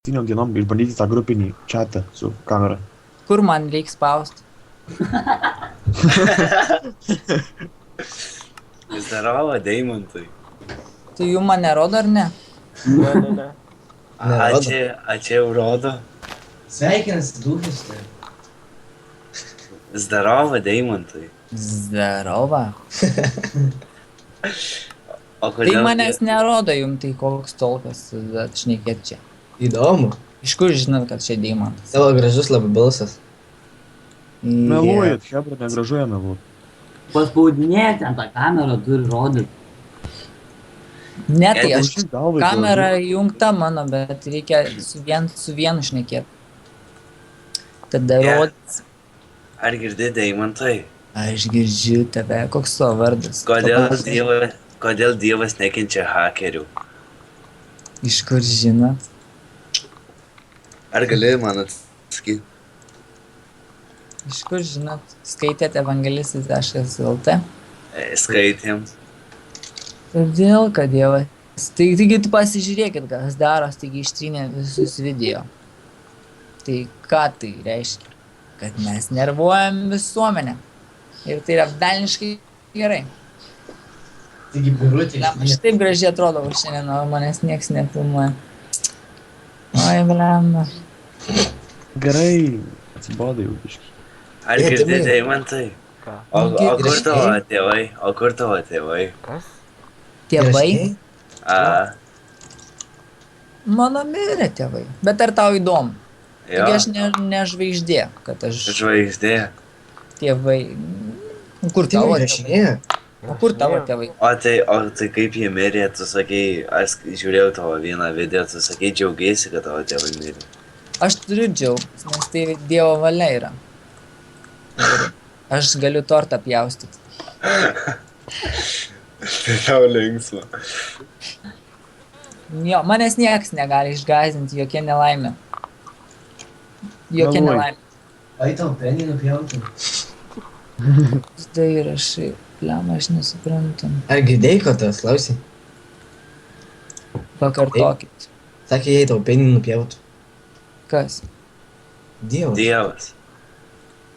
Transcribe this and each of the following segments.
7 dienom išbandyti tą grupinį chatą su kamera. Kur man reiks spaust? Zdarova, Deimantai. Tai jum man nerodo ar ne? Ne. A čia jau rodo. Sveikinas, duhis, tai. Zdarova, Deimantai. Zdarova. O Tai kodėl... manęs nerodo jum, tai koks tolkas atšnekėt čia. Įdomu. Iš kur žinot, kad čia deimantas? Tavo gražus labai balsas. Meluojat, hebra, negražuoja meluot. Paspaudinėti ant tą kamerą turi rodyti. Ne, tai aš Daužyk galvai, kamera įjungta mano, bet reikia su vienu šnekėt. Tada Ne. rodys. Ar girdi, Deimantai? Aš girdžiu tave, koks tavo vardas? Kodėl Dievas nekenčia hakerių? Iš kur žinot? Ar gali man atsakyti? Iš kur žinot? Skaitėte evangelistas.lt? Skaitėm. Todėl, kad Dievas. Taigi tu pasižiūrėkit, kas daros, taigi ištrynė visus video. Tai ką tai reiškia? Kad mes nervuojam visuomenę. Ir tai yra velniškai gerai. Taigi, birutė. Aš taip gražiai atrodau šiandien, o manęs nieks nefilmuoja. Oi, blemba. Gerai, atsibodai jau biškį. Ar girdi, Deimantai? Ką? O kur tavo tėvai? Kas? Tėvai? A, Mano mirė tėvai. Bet ar tau įdomu? jo, Taigi aš ne žvaigždė, kad aš žvaigždė. tėvai... Kur Tavo tavo tėvai? rašinėje. O kur tavo tėvai? O tai kaip jie mirė, tu sakei, aš žiūrėjau tavo vieną video, tu sakei, džiaugiesi, kad tavo tėvai mirė. Aš turiu džiaugtis, nes tai Dievo valia yra. Ir aš galiu tortą pjaustyti. Tai tau linksma. Jo, manęs nieks negali išgąsdinti, jokia nelaimė. Jokia Meluoji. nelaimė. Ai, tau penį nupjauti. Tai rašai, pliam, aš nesuprantu. Ar girdėjai, ko tas klausi? Pakartokit. Sakė, jei tau penį nupjautų. Kas? Dievas. Dievas.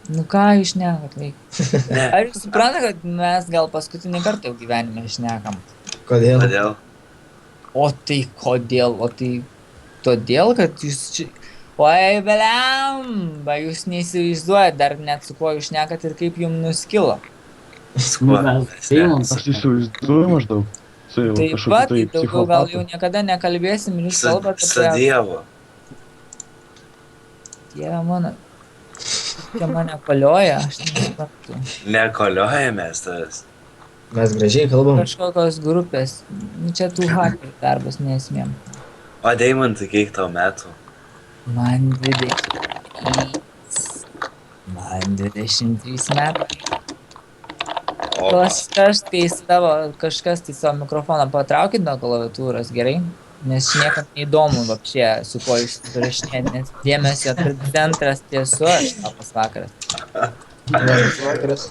Nu ką išnekat, vaikai? Ne, Ar jūs suprantate, kad mes gal paskutinį kartą jau gyvenime šnekam? Kodėl? kodėl? O tai kodėl? O tai todėl, kad jūs čia... Oi, blemba, jūs neįsivaizduojat dar net su kuo jūs šnekat ir kaip jums nuskilo. Kuo? Aš įsivaizduoju maždaug. Su jau Taip kažkokiu pat, tai tai daugiau gal jau psichopatu. niekada nekalbėsim ir jūs Su kalbate su apie... Dievu. Dieve mano. Čia mane kolioja, aš nesuprantu. Nekoliojamės tas. Mes gražiai kalbam. Kažkokios grupės. Nu, čia tų hakerių darbas nesmėm. O Deimantai, kiek tau metų? Man 23. Man 23 metai. O, Kažkas tai savo mikrofoną patraukit nuo klaviatūros, gerai? Nes niekam neįdomu vapšė, su kuo jūs rašinėt, nes dėmesio centras tiesu aš labas vakaras. Vakaras.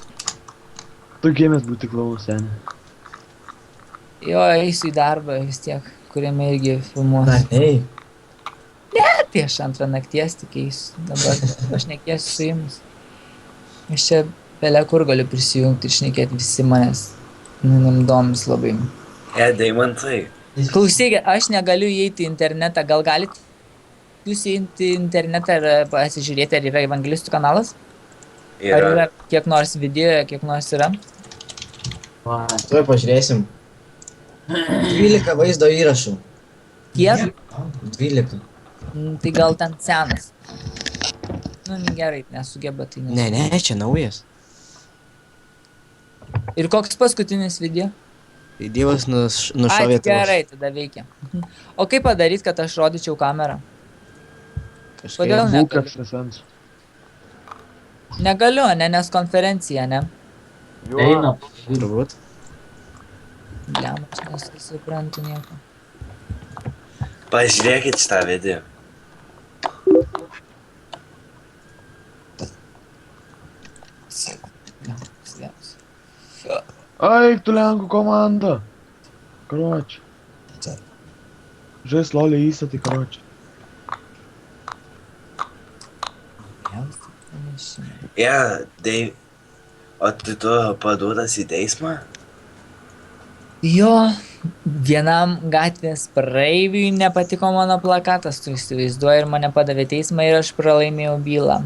Tu gėmės būti klaunu, seni. Jo, eisiu į darbą vis tiek, kuriame irgi Na, filmuosiu. ei. Tai aš antrą nakties tik eisiu, dabar aš nekėsiu su jumis. Aš čia belė kur galiu prisijungti ir šnekėti visi manęs. Domis labai. Deimantai. Klausykit, aš negaliu įeiti į internetą, gal galit jūs įeiti į internetą ir pasižiūrėti, ar yra evangelistų kanalas? Ar yra kiek nors video, kiek nors yra? Tuoj pažiūrėsim. 12 vaizdo įrašų. Kiek? 12. Tai gal ten senas. Nu, gerai, nesugeba tai Ne, čia naujas. Ir koks paskutinis video? Tai Dievas Ai, nušovė gerai, tada veikia. O kaip padaryt, kad aš rodyčiau kamerą? Kodėl Būk negaliu? ekstrasens. Negaliu, ne, nes konferencija, ne? Eina. Turbūt. Bliam, aš nesuprantu nieko. Pažiūrėkit šitą video. Ai, tu Lenkų komanda. Karoči. Žais lolė įstatį, karoči. pranešimai. O tu paduotas į teismą? Jo, vienam gatvės praeiviui nepatiko mano plakatas, tu įsivaizduoji, ir mane padavė teismą ir aš pralaimėjau bylą.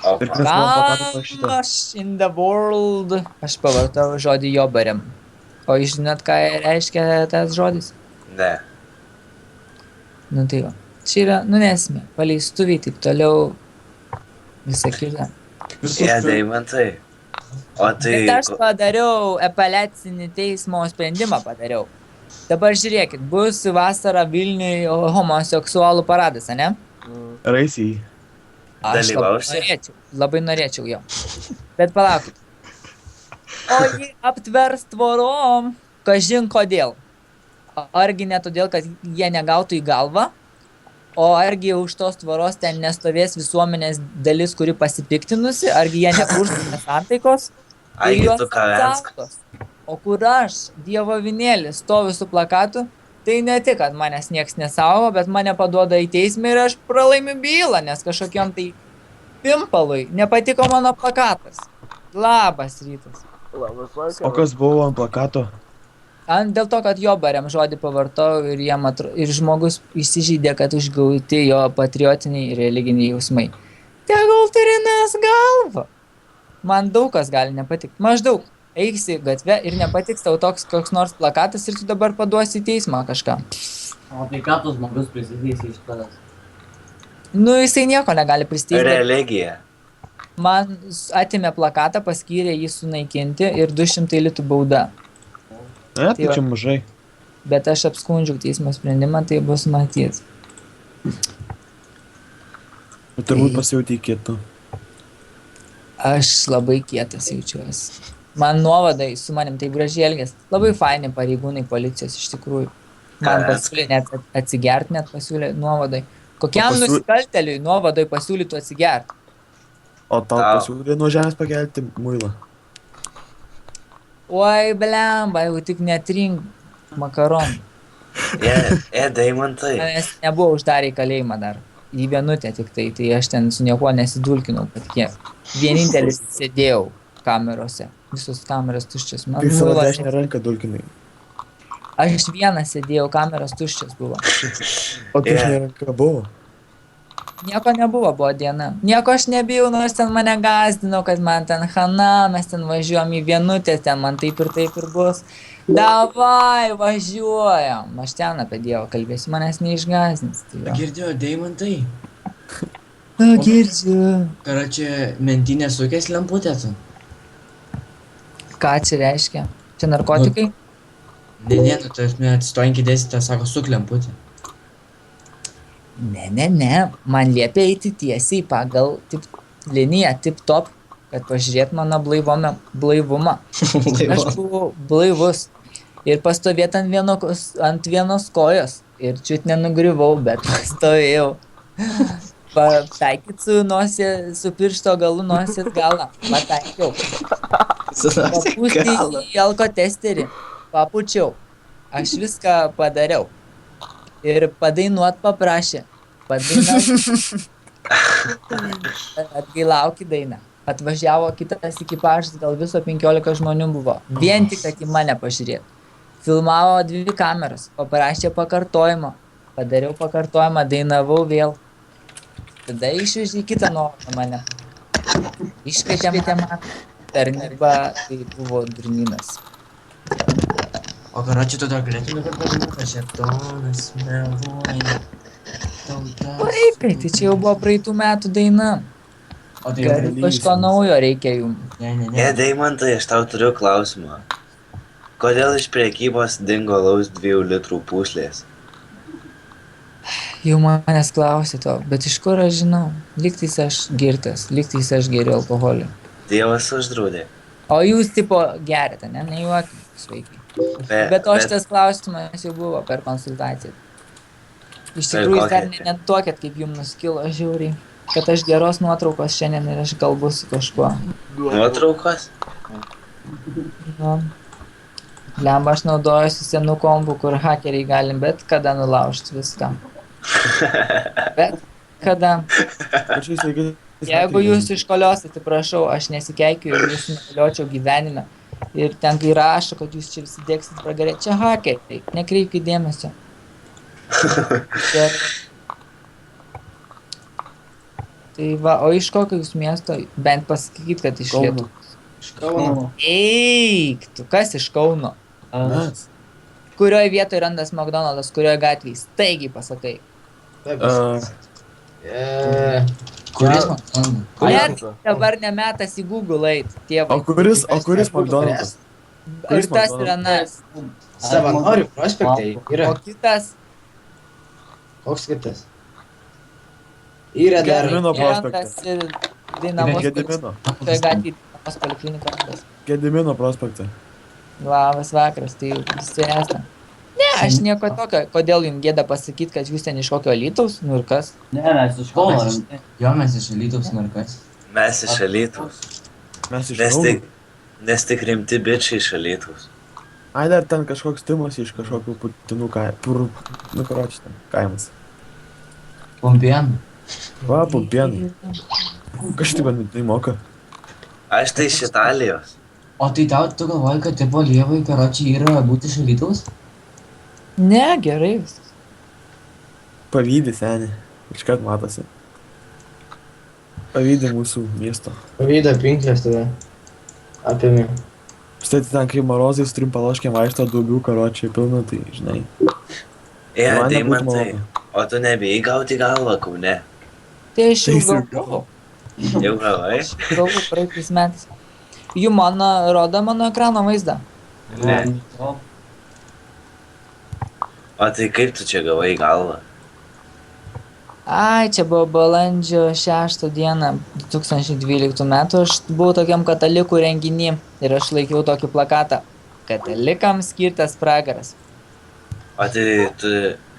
O Ir kas man plakatą parašyta? Gosh in the world. Aš pavartau žodį jobariam. O jūs žinot, ką reiškia tas žodis? ne. Nu tai va. Čia yra, nesmė, paleistuviai, taip toliau, visa kita. Deimantai. O tai... Bet aš padariau apeliacinį teismo sprendimą padariau. Dabar žiūrėkit, bus vasarą Vilniui homoseksualų paradas, ane? Raisiai. Aš Dalyvausi? labai norėčiau jo. Bet palaukit. O jį aptvers tvorom, kažin kodėl. Argi ne todėl, kad jie negautų į galvą, o argi už tos tvoros ten nestovės visuomenės dalis, kuri pasipiktinusi, argi jie nekurs nesantaikos, Ai, ir juos tu Kavensk. apsaugos. O kur aš, Dievo vinėlis, stoviu su plakatu, tai ne tik, kad manęs nieks nesaugo, bet mane paduoda į teismą ir aš pralaimiu bylą, nes kažkokiam tai pimpalui nepatiko mano plakatas. Labas rytas. O kas buvo ant plakato? Dėl to, kad jobariam žodį pavartau ir, ir žmogus įsižeidė, kad užgauti jo patriotiniai ir religiniai jausmai. Tegul turinas galva. Man daug kas gali nepatikti. Maždaug eiksi gatvę ir nepatiks tau toks koks nors plakatas ir tu dabar paduosi į teismą kažką. O tai ką tas žmogus prisidės iš tavęs? Nu, jisai nieko negali pristatyti. Religija. Man atėmė plakatą, paskyrė jį sunaikinti ir 200 litų bauda. Ne, tai va. čia mažai. Bet aš apskundžiau teismo sprendimą, tai bus matyt. Turbūt pasijauti kietu. Aš labai kietas jaučiuosi. Man nuovadai su manim taip gražiai elgės. Labai faini pareigūnai policijos iš tikrųjų. Man pasiūlė net atsigert, net pasiūlė nuovadai. Kokiam nusikalteliui nuovadai pasiūlytų atsigert? O tau pasiūlė nuo žemės pakelti muilą. Oi, blemba, jau tik netrink makaron. Deimantai. Nes nebuvo uždarę į kalėjimą dar. Į vienutę tik tai aš ten su niekuo nesidulkinau, patikėk. Vienintelis sėdėjau kamerose. Visos kameros tuščios. Tai savo dešinę ranką dulkinai. Aš vienas sėdėjau, kameros tuščios buvo. O dešinė ranka buvo? Nieko nebuvo, buvo diena. Nieko aš nebijau, nors ten mane gazdino, kad man ten chana, mes ten važiuojam į vienutę, ten man taip ir bus. Davai, važiuojam. Aš ten apie Dievą kalbėsiu, manęs neišgazdins. Tai Girdėjau, deimantai. Girdžiu. Kara čia mentinė sukės lemputė tu? Ką čia reiškia? Čia narkotikai? Ne, tu atsistojink įdėsite, sako, suk lemputė. Ne. Man liepia eiti tiesiai pagal liniją tip-top, kad pažiūrėt mano blaivumą. Aš buvau blaivus. Ir pastovėt ant vienos kojos. Ir čiut nenugriuvau, bet pastovėjau. Pataikyt su piršto galu nosies galą. Pataikiau. Papūsti į alkotesterį. Papučiau. Aš viską padariau. Ir padainuot paprašė. Padainuot. Atgailaukit dainą. Atvažiavo kitas ekipažas, gal viso 15 žmonių buvo. Vien tik, kad į mane pažiūrėt. Filmavo 2 kameras, paprašė pakartojimo. Padariau pakartojimą, dainavau vėl. Tada išvežė į kitą nuomonę mane. Iškvietė mane. Tarnyba, tai buvo durnynas. O karačiai tu dar galėtume padainuoti, šetonas meluoja. Vaikai, tai čia jau buvo praeitų metų daina. O tai Kažko naujo reikia jums. Ne. Deimantai, aš tau turiu klausimą. Kodėl iš prekybos dingo alaus 2 litrų pūslės? Jau manęs klausė to, bet iš kur aš žinau? Lygtais aš girtas, lygtais aš geriu alkoholį. Dievas uždraudė. O jūs tipo gerite, ne? Nejuokit, sveikai. Bet o šitas klausimas jau buvo per konsultaciją. Iš tikrųjų, jūs dar netuokėt, kaip jums nuskilo žiauriai. Kad aš geros nuotraukos šiandien ir aš kalbu su kažkuo. Nuotraukos? Nu. Lemba, aš naudojuosi senų kompų, kur hakeriai galim bet kada nulaužti viską. Bet kada. Pačiais laikais Jeigu jūs iškoliosit, tai prašau, aš nesikeikiu ir jūs nekoliočiau gyvenime. Ir ten, kai rašo, kad jūs čia visi dėksit pragarė, čia hakeriai, nekreipkite dėmesio. Ir... Tai va, o iš kokio jūs miesto, bent pasakykit, kad iš Kauno. Lietuvos. Iš Kauno. Eik, tu kas iš Kauno? Mes. Kurioje vietoje randas McDonald's, kurioje gatvėje? Staigiai pasakai. Kuris man? Net dabar nemetas į Google eit, tėvai. O kuris McDonald's? Ir tas ir anas. Savanorių prospektai yra. O kitas, Koks kitas? Yra dar. Gedimino prospekte. Gerantas ir Dinamos. Gedimino. Toje gatvėje Dinamos poliklinika randas. Gedimino prospekte. Labas vakaras, tai visi esame. Ne, aš nieko tokio. Kodėl jums gėda pasakyti, kad jūs ten iš kokio Alytaus? Nu ir kas? Ne, mes iš Kauno. Jo, mes iš Alytaus narkas. Mes iš Alytaus. Mes iš Nes Kauno. nes tik rimti bičiai iš Alytaus. Ai, dar ten kažkoks Timas iš kažkokių putinų kaimų. Nu, karoči, ten kaimas. Pompienų. Va, pupienai. Kažkaip bandai moka. Aš tai iš Italijos. O tai tu galvoji, kad tipo lievai karočiai yra būti iš Alytaus? Ne, gerai viskas. Pavydį senį. Iškart matosi. Pavydį mūsų miesto. Pavyda pinklės tave. Apėmė. Štai ten, kai marozai su trim paloškiam vaikšto daugiau karočiai pilna, tai žinai. Ja, Man tai nebūtų matai. malonu. O tu nebijai gauti galvą, Kaune? Tai aš jau Tai jis jau galvojau. Jau gavai? Galvojau praeitais metais. Jų mano, rodo mano ekrano vaizdą. Ne. O tai kaip tu čia gavai galvą? Ai, čia buvo balandžio 6 dieną 2012 metų. Aš buvau tokiam katalikų renginį ir aš laikiau tokį plakatą. Katalikams skirtas pragaras. O tai tu...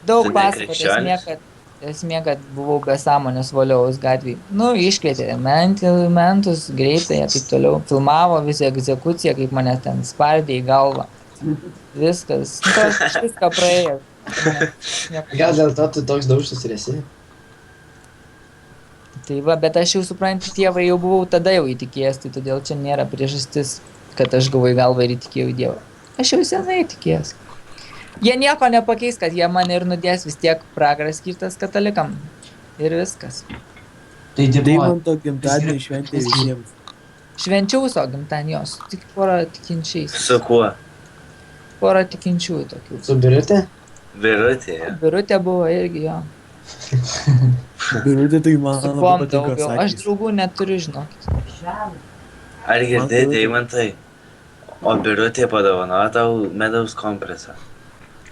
Daug Tu pasakoti, nekrikščionis? esmė, kad buvau be sąmonės Voliaus gatvėje. Nu, iškvietė mentus, greitai ir taip toliau. Filmavo visą egzekuciją, kaip mane ten spardė į galvą. Viskas. Nu, aš viską praėjau. Gal dėl to tu toks daužtas ir esi? Tai va, bet aš jau suprantu, tėvai jau buvau tada jau įtikėjęs, tai todėl čia nėra priežastis, kad aš gavau į galvą ir įtikėjau į Dievą. Aš jau senai įtikėjęs. Jie nieko nepakeis, kad jie mane ir nudės, vis tiek pragaras skirtas katalikam. Ir viskas. Tai tipo... Deimanto gimtadienį šventė visiems. Švenčiau savo gimtadienį jos, tik porą tikinčiais. Su kuo? Porą tikinčiųjų tokių. Su birutė? Birutė. Birutė buvo irgi jo. Birutė tai man Su labai kuom patinka daugiau. Aš sakys. draugų neturiu, žinokit. Ar girdėjai, Man Deimantai? O Birutė padovanojo tau medaus kompresą.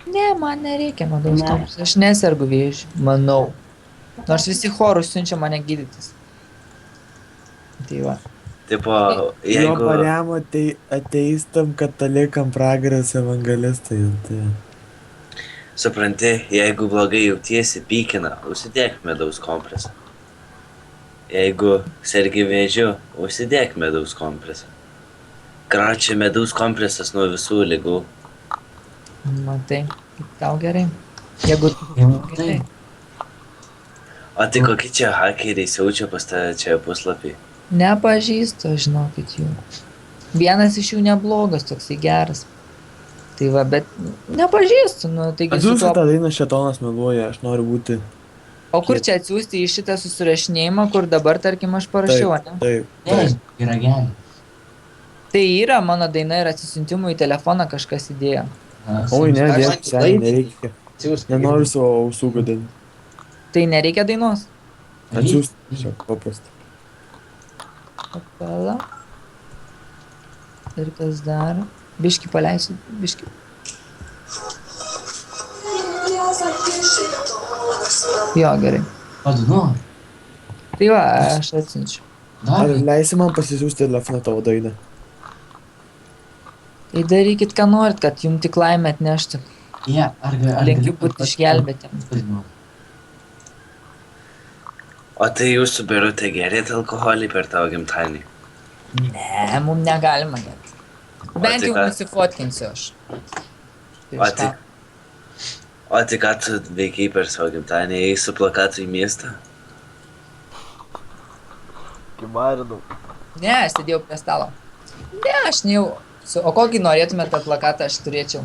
Ne, man nereikia medaus kompresų. Aš nesergu vėžiu, manau. Nors visi chorus siunčia mane gydytis. Tai va. Tipo, Jo jeigu... paremo tai ateistam katalikam pragaras evangelistai. Tai... Supranti, jeigu blogai jautiesi, pykina, užsidėk medaus kompresą. Jeigu sergi vėžiu, užsidėk medaus kompresą. Kračia medaus kompresas nuo visų ligų. Matai, kaip tau gerai. Jeigu gerai. O tai kokie čia hakeriai siaučia pas tave čia puslapį? Nepažįstu, žinokit jų. Vienas iš jų neblogas, toksai geras. Tai va, bet nepažįstu, nu, taigi su Atsiųsiu tuo... tą dainą Šėtonas meluoja, aš noriu būti. O kur čia atsiųsti į šitą susirašinėjimą, kur dabar, tarkim, aš parašiau, ne? Taip, Ne, taip. yra gerai. Tai yra mano daina ir atsisintimų į telefoną kažkas įdėjo. Oi, ne, dėk, seniai nereikia. Atsiųsk. Nenoriu savo ausų gadinti. Tai nereikia dainos. Atsiųsti, tiesiog paprasta. Pala. Ir kas dar? Biškį paleisiu, biškį. Jo, gerai. Padainuok. Tai va, aš atsinčiu. Ar Dar. leisi man pasisiųsti telefoną tavo dainą? Tai darykit, ką norit, kad jums tik laimę atneštų. Jie, ar Linkiu būti išgelbėtėm. O tai jūsų Birutė gerėt alkoholį per tavo gimtadienį? Ne, mums negalima gerti. Bent tai jau ką? nusifotkinsiu aš. O tai... O tai ką tu veikiai per savo gimtadienį? Ėjai su plakatu į miestą? Tokį marinau. Ne, aš sėdėjau prie stalo. Ne, aš nejau. O kokį norėtumėt, kad plakatą aš turėčiau?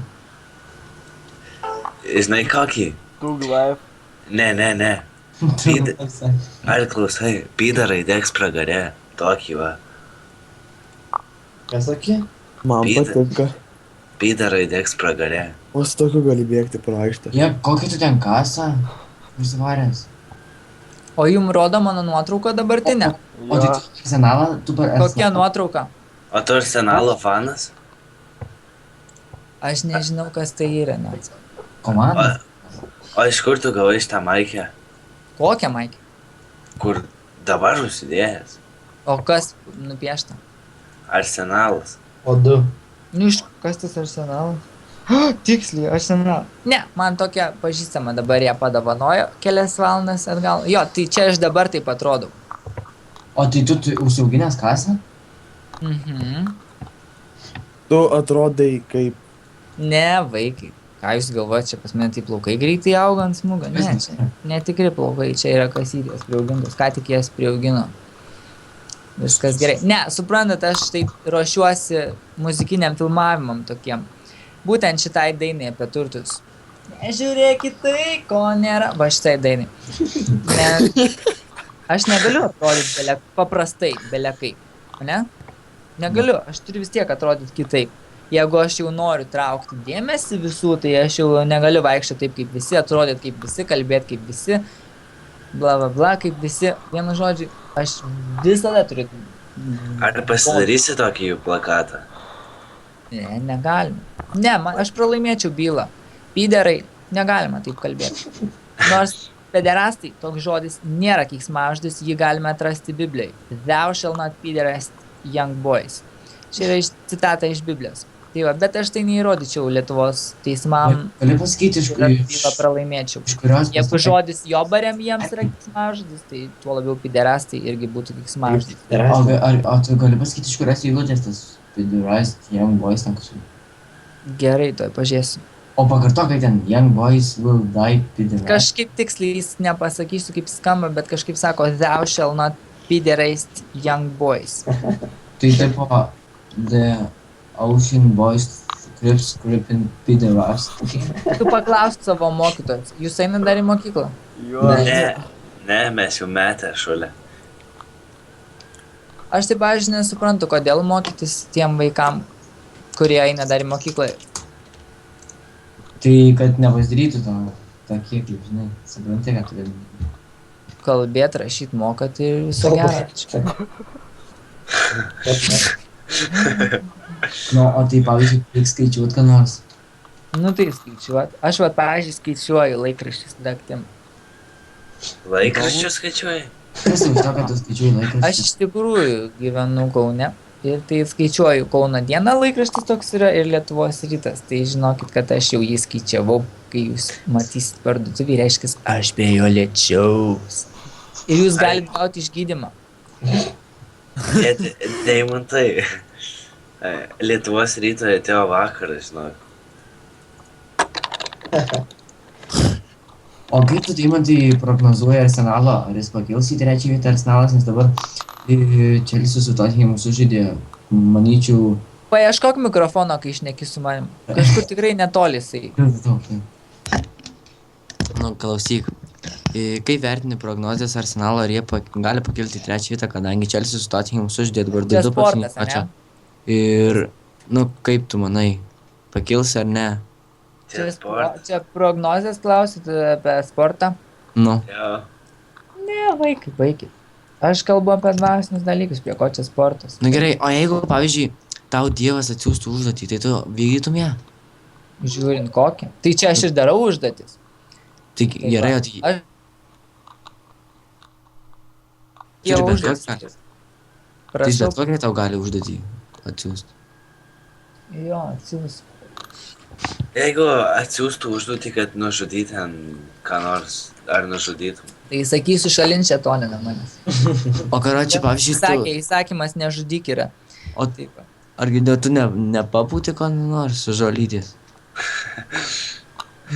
Žinai kokį? Tug life. Ne. Ar klausai, pydarai degs pragarė. Tokį va. Ką sakė? Man Pyda. patinka. Pydarai degs pragarė. O su tokiu gali bėgti pro aikštę. Jie, kokį tu ten kasą? Užsivaręs. O jum rodo mano nuotrauką dabartinę? O tai tu arsenalą, tu per Kokia nuotrauka? O tu Arsenalo fanas? Aš nežinau, kas tai yra net. Komanda? O iš kur tu gavai šitą maikę? Kokią, Maikį? Kur dabar užsidėjęs? O kas nupiešta? Arsenalas. O du. Nu, iš kas tas arsenalas? Tiksliai, arsenalas. Ne, man tokia pažįstama dabar ją padavanojo kelias valandas atgal. Jo, tai čia aš dabar taip atrodau. O tai tu užsiauginęs kasą? Mhm. Tu atrodai kaip... Ne, vaikai. Ką jūs galvojate, čia pas mane tai plaukai greitai auga ant smūgio? Ne, čia netikri plaukai, čia yra kasytės priaugintos, ką tik jas priaugino. Viskas gerai. Ne, suprantat, aš taip ruošiuosi muzikiniam filmavimam tokiem. Būtent šitai dainai apie turtus. Nežiūrėkit tai, ko nėra. Va šitai dainai. Ne, aš negaliu atrodyti paprastai, belekai. Ne? Negaliu, aš turiu vis tiek atrodyti kitaip. Jeigu aš jau noriu traukti dėmesį visų, tai aš jau negaliu vaikščioti taip kaip visi, atrodyti kaip visi, kalbėti kaip visi, bla bla bla kaip visi. Vienu žodžiu, aš visada turiu... Ar pasidarysi tokį jų plakatą? Ne, negalima. Ne, aš pralaimėčiau bylą. Pyderai, negalima taip kalbėti. Nors pederastai, toks žodis nėra keiksmažodis, jį galime atrasti Biblijai. Thou shall not pederast young boys. Čia yra citata iš Biblijos. Tai va, bet aš tai neįrodyčiau Lietuvos teismam. Gali pasakyti, iš Bylą pralaimėčiau. kurios... Jeigu žodis jobariam jiems yra keiksmažodis, tai tuo labiau pederastai irgi būtų keiksmažodis. O tu gali pasakyti, iš kurios eilutės tas pederast young boys ten kažkaip? Gerai, tuoj pažiūrėsiu. O pakartok, kad ten young boys will die pederast. Kažkaip tiksliai nepasakysiu, kaip skamba, bet kažkaip sako thou shall not pederast young boys. Tai tipo, the ocean boys creeping pederast. Tu paklausk savo mokytojus, jūs einat dar į mokyklą? Jo. Ne, mes jau metę šalia. Aš taip, pavyzdžiui, nesuprantu, kodėl mokytis tiem vaikam, kurie eina dar į mokyklą. Tai, kad nepasidarytų to kieklį, žinai, supranti, kad tu gali. Kalbėt, rašyt, mokat ir viso gero. Nu, o tai, pavyzdžiui, reikia skaičiuot, ką nors. Nu tai skaičiuot. Aš va, pavyzdžiui, skaičiuoju laikraščius daktim. Laikraščius skaičiuoji? Kas jau iš to, kad tu skaičiuoji Aš laikraštį? iš tikrųjų gyvenu Kaune. Ir tai skaičiuoju Kauno dieną laikraštis toks yra ir Lietuvos rytas. Tai žinokit, kad aš jau jį skaičiavau, kai jūs matysit parduotuvį, reiškia, aš be jo lėčiaus. Ir jūs galite gauti išgydymą. Deimantai. Lietuvos ryto atėjo vakarą, žinok. O kaip tu, Deimantai, prognozuoji Arsenalo, ar jis pakils į trečią vietą Arsenalas, nes dabar Chelsea su Tottenhamu sužaidė, manyčiau... Paieškok mikrofono, kai šneki su manim. Kažkur tikrai netoli jisai. Nu, klausyk. Kaip vertini prognozijas Arsenalo, ar jie gali pakilti į trečią vietą, kadangi Chelsea su Tottenhamu sužaidė dabar Čia 2-2 sportas, mačą. ane? Ir, nu, kaip tu manai, pakils ar ne? Čia prognozijas klausit apie sportą? Nu, Jo. Ne, vaikai. Aš kalbu apie dvasinius dalykus, prie ko čia sportas. nu gerai, o jeigu, pavyzdžiui, tau Dievas atsiųstų užduotį, tai tu vykdytum ją? Žiūrint kokią. Tai čia aš ir darau užduotis. Tai gerai, o tai... Aš... Tai Jau bet užduotis. kokią? Tai Prašau. bet kokią tau gali užduotį atsiųsti? Jo, atsiūs. Jeigu atsiųstų užduotį, kad nužudyti ten ką nors, ar nužudytum. Tai sakysiu šalin šetoninę manęs. O karoči, pavyzdžiui, Sakė, tu... įsakymas nežudyk yra. O Taip. va. argi tu nepapūti ko nors su žolytės?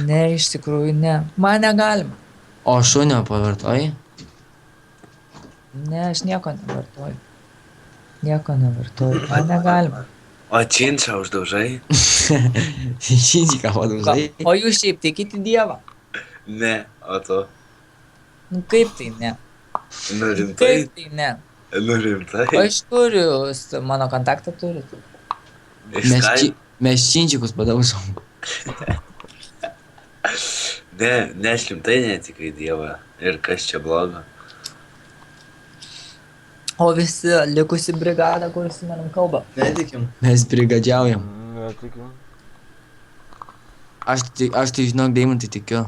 Ne, iš tikrųjų ne. Man negalima. O šunio pavartoji? Ne, aš nieko nevartoju. Nieko nevartoju. Man negalima. O činčą uždaužai? Činčiką vadovai. O jūs šiaip tikite Dievą? Ne, o tu? Nu kaip tai ne? Nu rimtai? Kaip tai ne? Nu rimtai? O iš kur jūs mano kontaktą turite? Iš Skype? Mes činčikus padaužom. Ne, aš rimtai netikiu į Dievą. Ir kas čia blogo? O visi likusi brigada, kur su manim kalba. Netikim. Mes brigadžiaujam. Netikiu. Aš tai žinok, Deimantai tikiu.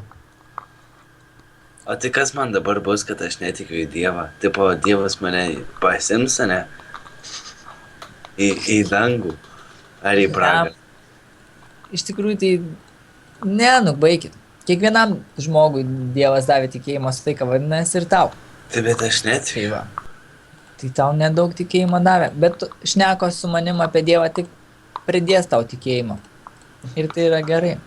O tai kas man dabar bus, kad aš netikiu į Dievą? Tipo, Dievas mane pasims, ne? Į dangų. Ar į pragarą? Iš tikrųjų tai, ne, nu baikit. Kiekvienam žmogui Dievas davė tikėjimo sutaiką, vadinasi ir tau. Tai bet aš Tai netikiu. va. Tai tau nedaug tikėjimo davė, bet šneko su manim apie Dievą tik pridės tau tikėjimo. Ir tai yra gerai.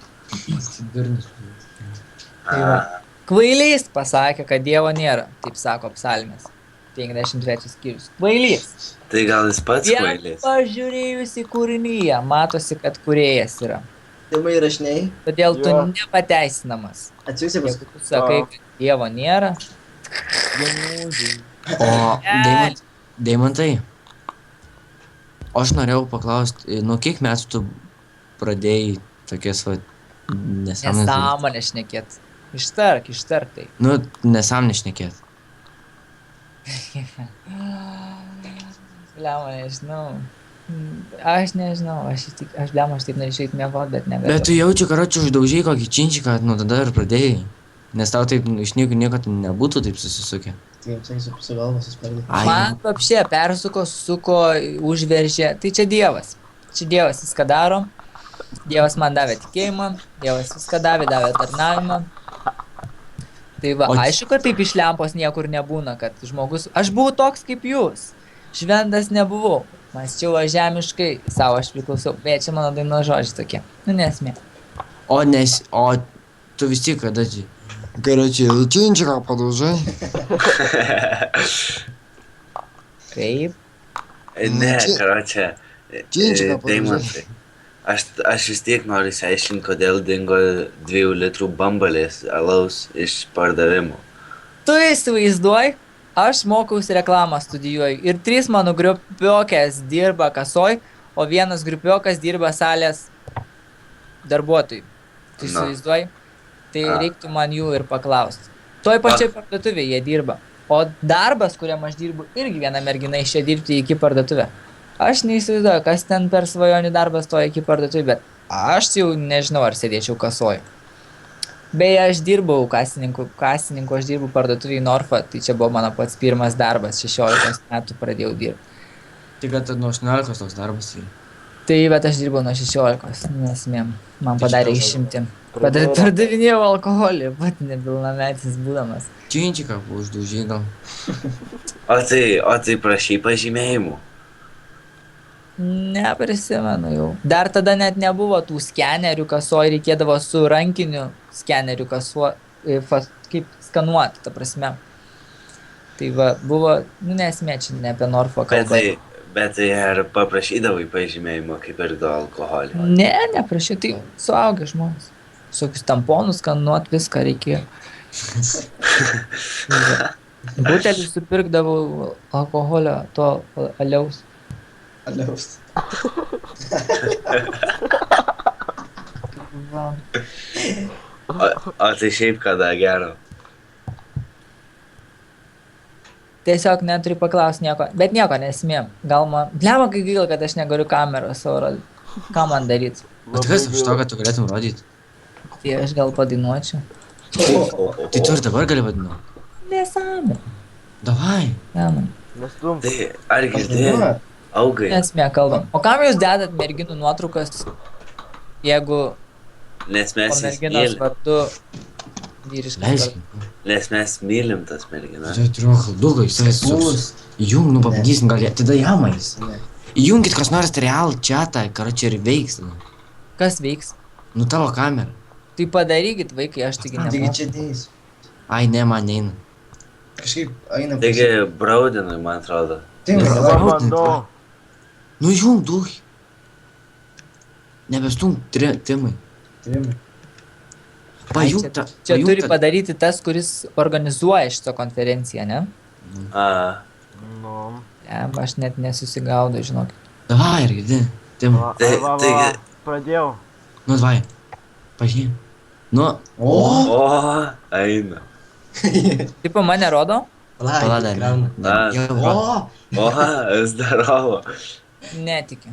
Tai va. Kvailys pasakė, kad Dievo nėra, taip sako psalmės. 53 skyrius. Kvailys. Tai gal jis pats Vien kvailys? pažiūrėjus į kūrinyje, matosi, kad kūrėjas yra. Tėvai įrašiniai. Todėl tu Jo. nepateisinamas. Atsiuksi Jeigu tu sakai, kad Dievo nėra, O Deimantai. O aš norėjau paklausti, nuo kiek metų tu pradėjai tokias va nesąmonės? nesąmonė šnekėt. Ištark tai. Nu, nesąmonės šnekėt. Bliama, nežinau. Aš nežinau, aš bliama, aš taip norėčiau eit miegot, bet negaliu. Bet tu jaučiu, karočiui, uždaužiai kokį činčiką, nu tada ir pradėjai. Nes tau taip iš nieko nebūtų taip susisukę. Taip, tai su galva suspardė. Man apšė persuko, suko, užveržė. Tai čia Dievas. Čia Dievas viską daro. Dievas man davė tikėjimą. Dievas viską davė tarnavimą. Tai va, aišku, kad taip iš lempos niekur nebūna, kad žmogus... Aš buvau toks kaip jūs. Šventas nebuvau. Mąsčiau aš žemiškai, savo aš priklausau. Bet čia mano daino žodžiai tokie. Nu, nesmė. O tu vis tiek kada čia? Karočiui, činčiką padaužai. Kaip? Ne, karočią. Činčiką Deimantai. Aš vis tiek noriu išsiaiškinti, kodėl dingo 2 litrų bambalės alaus iš pardavimo. Tu įsivaizduoji, aš mokausi reklamą studijuoju ir 3 mano grupiokės dirba kasoj, o 1 grupiokas dirba salės darbuotojui. Tu įsivaizduoji? Tai reiktų man jų ir paklausti. Toj pačioj parduotuvėje jie dirba. O darbas, kuriam aš dirbu, irgi viena mergina išėjo dirbti iki parduotuvę. Aš neįsivaizduoju, kas ten per svajonių darbas stoja iki parduotuvę, bet aš jau nežinau, ar sėdėčiau kasoj. Beje, aš dirbau kasininku, aš dirbau parduotuvėje Norfa, tai čia buvo mano pats pirmas darbas, 16 metų pradėjau dirbti. Tai kad nuo 18 toks darbas yra. Tai, bet aš dirbau nuo 16, nes man padarė išimti. Pardavinėjau alkoholį, pat nepilnametis būdamas. Činčiką uždaužai gal. O tai prašy pažymėjimų. Neprisimenu jau. Dar tada net nebuvo tų skenerių kasoj, reikėdavo su rankiniu skeneriu kaip skanuoti, ta prasme. Tai va, buvo, nesmė čia ne apie Norfo kalbą. Bet tai ar paprašydavai pažymėjimo, kaip ir do alkoholio? Ne, neprašau, tai suaugę žmonės. Visokius tamponus skanuot, viską reikėjo. Butelį supirkdavau alkoholio, to aliaus. Aliaus. O tai šiaip kada gero? Tiesiog neturiu paklausti nieko, bet nieko nesmėjom. Gal man... Bliama, kai gaila, kad aš negaliu kameros savo rodyti. Ką man daryti? O tai kas iš to, kad tu galėtum rodyti? Tai aš gal padainuočiau. Tai tu ir dabar gali padainuoti? Nesąmonė. Davai. Nestum. Tai ar girdėjai? Augai. Nesmė kalbam. O kam jūs dedat merginų nuotraukas, jeigu Nes po mes merginos mylim. vardu vyriškas vardu? Leiskim. Nes mes mylim tas merginas. Tai turiu kalduką, jisai suks. Įjung, nu pabandysim, gal tada jamais. Įjungit kas nors real chatą, karočiui ir veiks. Kas veiks? Nu tavo kamera. Tai padarykit, vaikai, aš taigi Taigi nemoku. čia dėjus. Ai, ne, man neina. kažkaip eina Taigi, Braudinui, man atrodo. Taip, Bra- dabar Bandau. Nu jung duh. Nebestum Timai. Timai. Pajung tą. Čia pajung turi tą- padaryti tas, kuris organizuoja šitą konferenciją, ne? A, Nu. Aš net nesusigaudau, žinok. Davai, irgi, Timai. Va, Tai- va, va. taigi- Pradėjau. Nu, davai. Pažinė. Nu, O, o, eina. Tipo, mane rodo? pala dar. Krauna. A. Jau, O, O, zdarovo. Netikiu.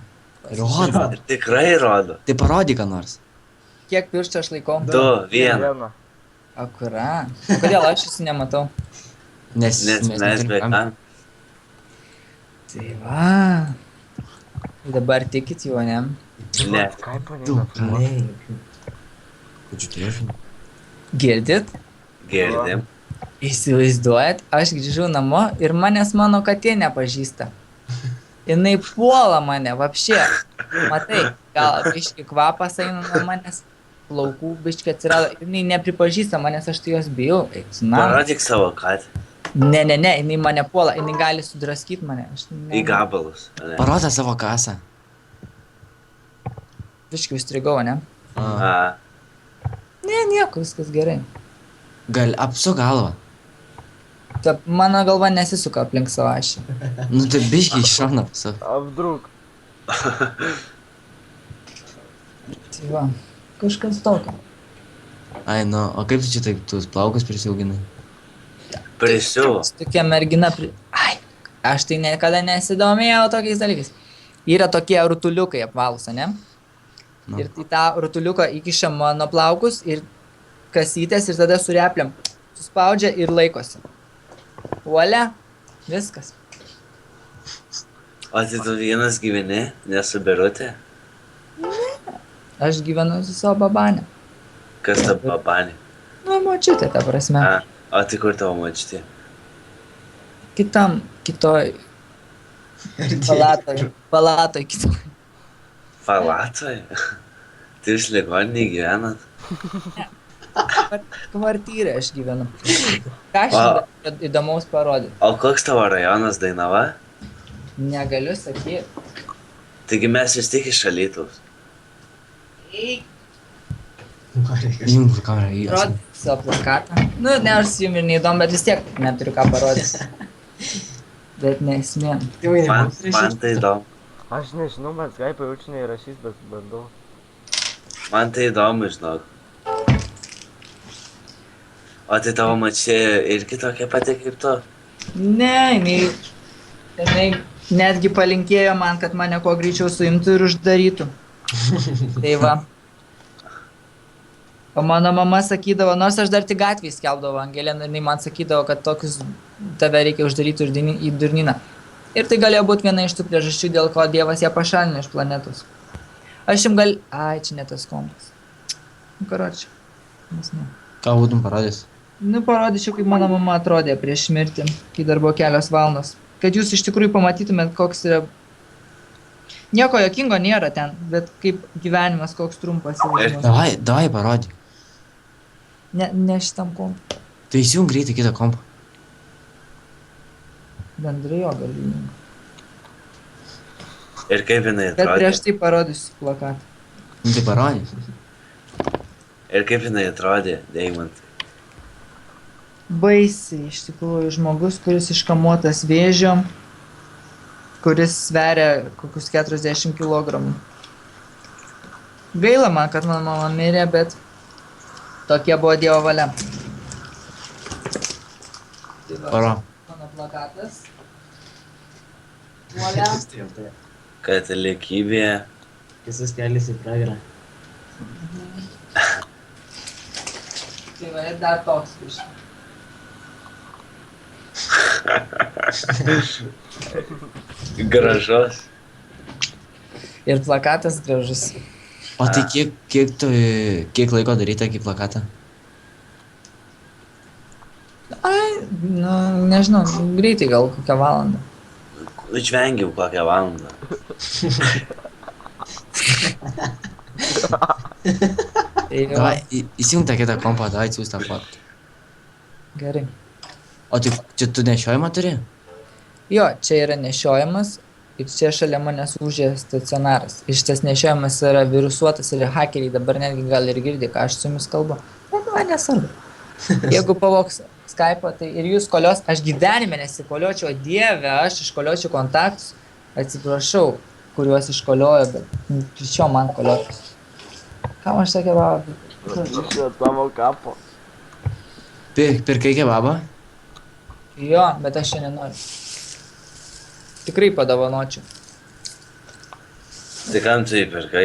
rodo. Ir tikrai rodo. Tai parodyk ką nors. Kiek pirštų aš laikau? 2, 1. Vieną. Akura. Kodėl aš jūsų nematau? Nes Nes mes neturim be kamerų. kam. Tai va. Dabar tikit juo, ne? Ne. Kaip Du. paneina? ne. Kodžiu turėčiau. Girdit? Girdim. Įsivaizduojat, aš grįžau namo ir manęs mano katė nepažįsta. Jinai puola mane, vapšė. Matai, gal biški kvapas eina nuo manęs, plaukų biški atsirado. Jinai nepripažįsta manęs, aš tai jos bijau. Eik, na. Parodyk savo katę. Ne, jinai mane puola, jinai gali sudraskyti mane. Aš Į gabalus. ane? Parodą savo kasą. Biški užstrigau, ne? A, Ne, nieko, viskas gerai. Gal apsu galvą. Ta, mano galva nesisuka aplink savo ašį. Nu, tai biškiai iš šono apsu. Apdruk. Tai va, kažkas tokio. Ai, nu, o kaip tu čia taip tuos plaukus prisiauginai? prisiuvo. Tokia mergina, ai, aš tai niekada nesidomėjau tokiais dalykais. Yra tokie rutuliukai apvalus, ne? Nu. Ir į tą rutuliuką įkiša mano plaukus ir kasytės ir tada su repliam suspaudžia ir laikosi. Uolia, viskas. O tai tu vienas gyveni, nesu Birutė? Aš gyvenu su savo babanė. Kas ta babanė? Nu, močiutė, ta prasme. A, o tai kur tavo močiutė? Kitoj palatoj kitoj. Palatoj? Tai jūs ligoninėje gyvenat? Kvartyrė aš gyvenu. Ką aš įdomaus parodyti? O koks tavo rajonas Dainava? Negaliu sakyti. Taigi mes vis tik iš Alytaus. Jums kamerą į Rodyk savo plakatą. Nu, nors jums ir neįdomu, bet vis tiek neturiu ką parodyti. Bet nesmė. Man tai įdomu. Aš nežinau, bet Skype jaučiu neįrašys, bet bandau. Man tai įdomu, žinok. O tai tavo mačia irgi tokia pati kaip tu? Ne, jinai netgi palinkėjo man, kad mane kuo greičiau suimtų ir uždarytų. Tai va. O mano mama sakydavo, nors aš dar tik gatvėj skelbdavo Angelėną, jinai man sakydavo, kad tokius tave reikia uždaryti į durnyną. Ir tai galėjo būti viena iš tų priežasčių, dėl ko Dievas ją pašalino iš planetos. Aš jums Ai, čia ne tas kompas. Nu, karočią. Nes ne. Ką būtum parodęs? Nu, parodyčiau, kaip mano mama atrodė prieš mirtį, kai dar buvo kelios valandos. Kad jūs iš tikrųjų pamatytumėt, koks yra... Nieko jokingo nėra ten, bet kaip gyvenimas, koks trumpas yra. Davai parodyk. Ne šitam kompui. Tai įsijung greitai kitą kompą. Bendrai jo galiu. Ir kaip jinai Bet prieš atrodė? tai parodysiu plakatą. Nu tai parodyk. Ir kaip jinai atrodė, Deimantai? Baisiai, iš tikrųjų, žmogus, kuris iškamuotas vėžio, kuris sveria kokius 40 kg. Gaila man, kad mano mama mirė, bet tokia buvo Dievo valia. Tai va, Paro. mano plakatas. Valia. Katalikybė. Visas kelias į pragarą. Tai va, ir dar toks biškis. Gražus. Ir plakatas gražus. O tai kiek laiko daryti tokį plakatą? Ai, nu, nežinau, greitai gal kokią valandą. Žvengiau kokią valandą. Tai jau, Davai, įsijung tą kitą kompą, davai atsiųs tą fotką. gerai. O tai čia tu nešiojimą turi? Jo, čia yra nešiojimas ir čia šalia manęs užė stacionaras. Ir šitas nešiojimas yra virusuotas ir hakeriai dabar netgi gal ir girdi, ką aš su jumis kalbu. Bet man nesvarbu. Jeigu pavoks Skype'ą, tai ir jūs kolios, aš gyvenime nesikoliočiau, o dieve, aš iškoliočiau kontaktus, atsiprašau, kuriuos iškoliojo, bet iš jo man koliotis. Kam aš sakė, va, Iš tavo kapo. Pirkai kebabą? jo, bet aš čia nenoriu. Tikrai padovanočiau. Tai kam tu jį pirkai?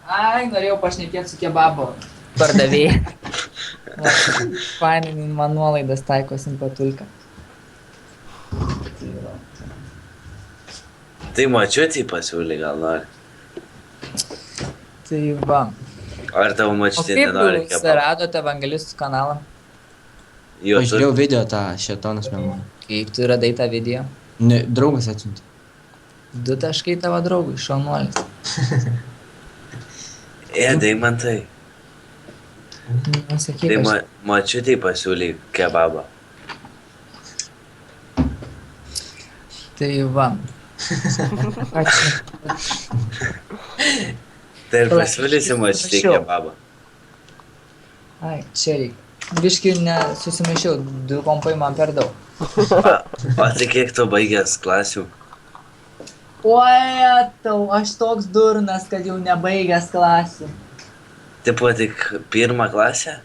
Ai, norėjau pašnekėti su kebabo pardavėjai. Fainai, man nuolaidas taiko simpatulka. Tai močiutį pasiūlė, gal nori. Tai va. Ar tavo O močiutė kaip nenori jūs kebabą? radote evangelistų kanalą? Jo, Pažiūrėjau video tą šetonas meluoja. Kaip tu radai tą video? Ne, draugas atsiuntė. 2 taškai tavo draugui, šaunuolis. Deimantai. Nesakyk, Tai aš... močiutį pasiūlė kebabą. Tai va. Ačiū. Tai ir pasiūlysi močiutį Prašiau. kebabą. Ai, čia reikia. Biški nesusimaišiau, 2 kompai man per daug. O tai kiek tu baigęs klasių? Oi, tau, aš toks durnas, kad jau nebaigęs klasių. Tipo tik 1 klasę?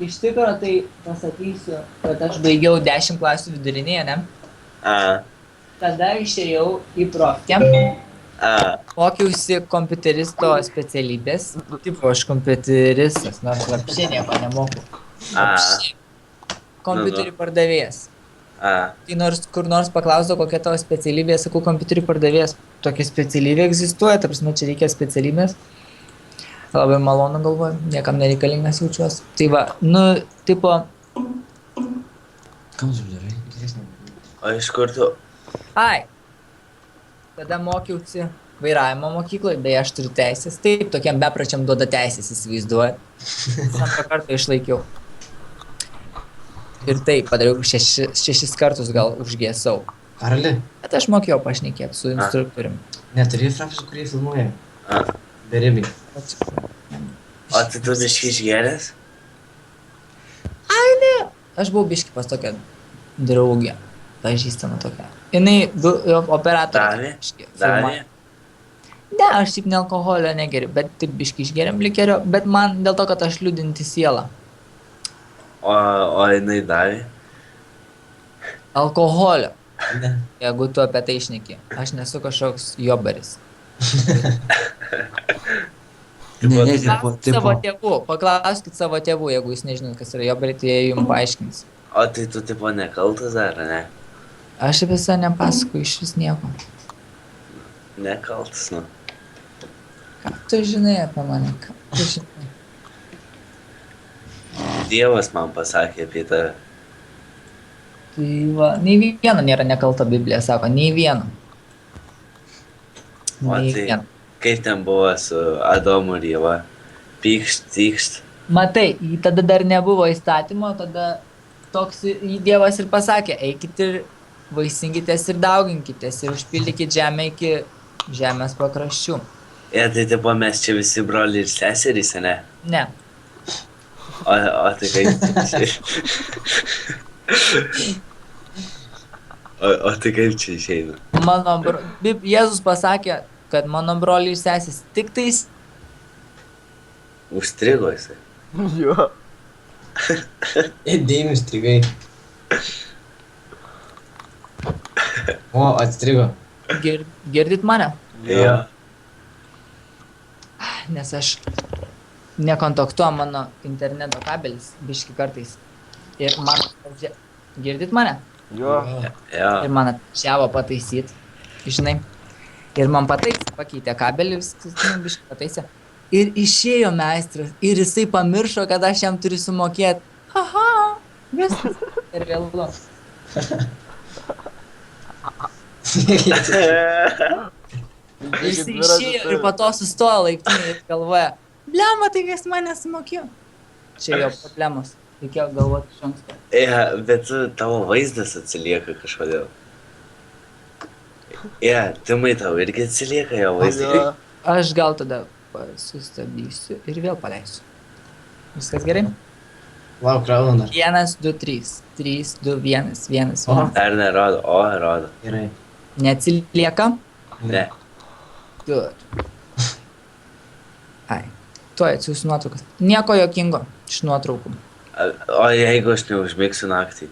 Iš tikro, tai pasakysiu, kad aš baigiau 10 klasių vidurinėje, ne? A, Tada išėjau į profkę, mokiausi kompiuteristo specialybės. Tipo, aš kompiuteristas, nors lapšė nieko nemoku. Lapšė. Kompiuterį pardavėjas. Tai nors kur nors paklausdavo, kokia tavo specialybė, sakau, kompiuterį pardavėjas. Tokia specialybė egzistuoja, ta prasme, čia reikia specialybės. Labai malonu galvoju, niekam nereikalingas jaučiuosi. Tai va, nu, tipo, Kam tu darai? o iš kur tu? ai, tada mokiausi vairavimo mokykloje, beje, aš turiu teisės. Taip, tokiam bepračiam duoda teisės, įsivaizduoja. Antrą kartą išlaikiau. Ir taip, padariau 6 kartus gal užgėsau. Karali, Bet aš mokėjau pašnekėti su instruktoriumi. neturi frapsų, kurie filmuoja? A. Beribiai. O tai tu biškai išgeręs? Aš buvau biški pas tokią draugę, pažįstamą tokią. Jinai operatorė. Davė? biškį Davė? filmuoja. Ne, aš taip ne alkoholio negeriu, bet taip biški išgeriam likerio, bet man dėl to, kad aš liūdinti sielą. O jinai davė? Alkoholio, Ne. jeigu tu apie tai šneki. Aš nesu kažkoks jobaris. Ne, Paklauskit savo tėvų, jeigu jūs nežinot, kas yra jobariai, tai jie jums paaiškins. O tai tu tipo nekaltas dar, ne? Aš visą nepasakoju iš vis nieko. Nekaltas, nu. Ką tu žinai apie mane? Ką tu žinai? Dievas man pasakė apie tave. Tai va, nei vieno nėra nekalta Biblija, sako, nei vieno. O Nei tai vieno. kaip ten buvo su Adomu ir Ieva? Pykšt, tykšt. Matai, tada dar nebuvo įstatymo, tada toks Dievas ir pasakė, eikit ir vaisinkitės ir dauginkitės ir užpildykit žemę iki žemės pakraščių. Tai tipo mes čia visi broliai ir seserys, ne? Ne, O tai kaip čia? O tai kaip čia išeina? Jėzus pasakė, kad mano broliai ir sesės tik tais Užstrigo jisai. Jo. Dėjimus strigai. O, atstrigo. girdit mane, Jo. nes aš nekontaktuoju mano interneto kabelis, biški kartais. Ir man, girdit mane? Jo. Jo. Ir man atšiavo pataisyt, žinai. Ir man pataisė, pakeitė kabelį, viskas, biškai pataisė. Ir išėjo meistras, ir jisai pamiršo, kad aš jam turiu sumokėti. Aha, viskas. Ir vėlu. Jisai išėjo ir po to sustojo laiptinėje ir galvoja, blema, tai kas man nesumokėjo. Čia jo problemos. Reikėjo galvoti iš anksto. Bet tavo vaizdas atsilieka kažkodėl. Timai tau irgi atsilieka jo vaizdas. Jo. Aš gal tada sustabdysiu ir vėl paleisiu. Viskas gerai? Lauk, kraunam dar. 1, 2, 3. 3, 2, 1, 1, 1. Dar nerodo, rodo. Gerai. Neatsilieka? Ne. Good. Ai. Tuoj atsiųsiu nuotraukas. Nieko jokingo iš nuotraukų. O jeigu aš neužmigsiu naktį?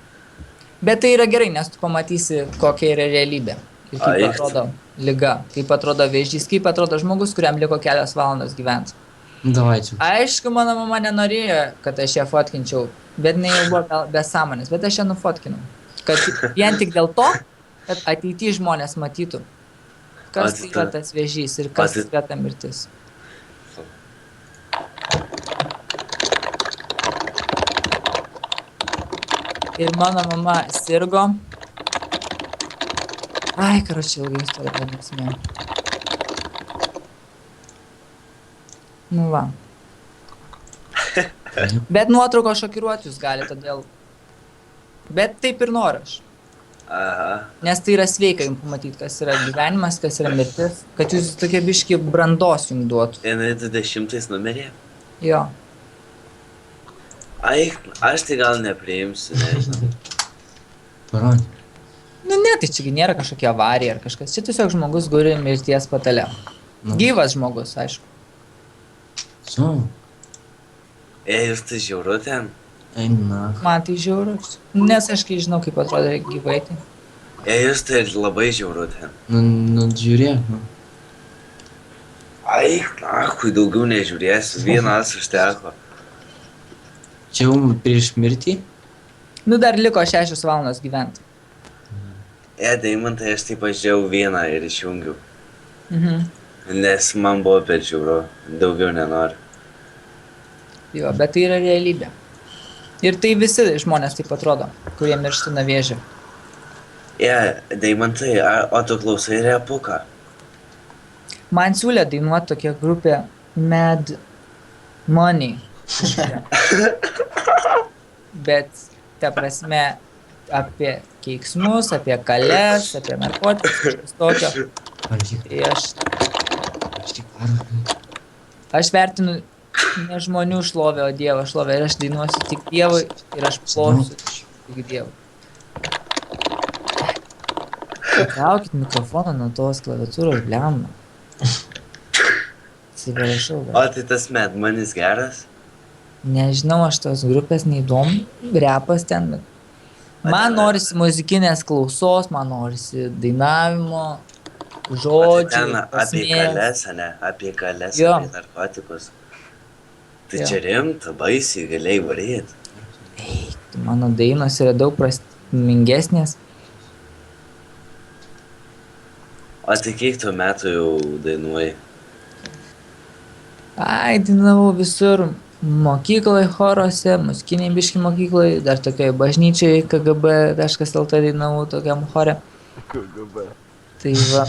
Bet tai yra gerai, nes tu pamatysi, kokia yra realybė. Ir kaip Ai. atrodo liga, kaip atrodo vėžys, kaip atrodo žmogus, kuriam liko kelias valandas gyventi. Davai čia. Aišku, mano mama nenorėjo, kad aš ją fotkinčiau, bet jinai jau buvo be sąmonės, bet aš ją nufotkinau. Kad vien tik dėl to, kad ateityje žmonės matytų, kas tai yra tas vėžys ir kas yra ta mirtis. Ir mano mama sirgo. Ai, karočiui, ilgai istorija nesimėjau. Nu va. Bet nuotrauko šokiruoti jūs gali, todėl. Bet taip ir noriu aš. Aha. Nes tai yra sveika jums pamatyti, kas yra gyvenimas, kas yra mirtis. Kad jūs tokie biški brandos jums duotų. Jinai 20 numerė? Jo. Ai, aš tai gal nepriimsiu, nežinau. Parodė. Nu ne, tai čia nėra kažkokia avarija ar kažkas. Čia tiesiog žmogus guli mirties patale. Nu. Gyvas žmogus, aišku. Su. Jūs tai žiauru ten? Eina. Man tai žiaurus. Nes aš kai žinau, kaip atrodo gyvai. Tai. Jūs tai labai žiauru ten. Nu, žiūrėk, nu. Ai, kui daugiau nežiūrėsiu, vienas užteko. Čia jau prieš mirtį? Nu dar liko 6 valandos gyventi. Deimantai, aš taip pažiūrėjau vieną ir išjungiau. Mhm. Nes man buvo per žiauru, daugiau nenoriu. Jo, bet tai yra realybė. Ir tai visi žmonės taip atrodo, kurie miršta nuo vėžio. Deimantai, o tu klausai repuką? Man siūlė dainuoti tokia grupė Mad Money. Bet, ta prasme, apie keiksmus, apie kales, apie narkotikus, kažkas tokio. Parašyk. Tai aš vertinu ne žmonių šlovę, o Dievo šlovę. Ir aš dainuosiu tik Dievui ir aš plosiu tik Dievui. Traukit mikrofoną nuo tos klaviatūros, blemba. Atsiprašau. O tai tas medmanis geras? Nežinau, aš tos grupės neįdomu, repas ten, bet man norisi muzikinės klausos, man norisi dainavimo, žodžių, Ten apie kales, ne? Apie kales, Jo. apie narkotikus. Tai Jo. čia rimta, baisiai galėjai varyti. Mano dainos yra daug prasmingesnės. O tai kiek tu metų jau dainuoji? Ai, dainavau visur. Mokykloje, choruose, muzikiniai biški mokykloje, dar tokioje bažnyčioje KGB.lt dainavau tokiam chore. KGB. Tai va,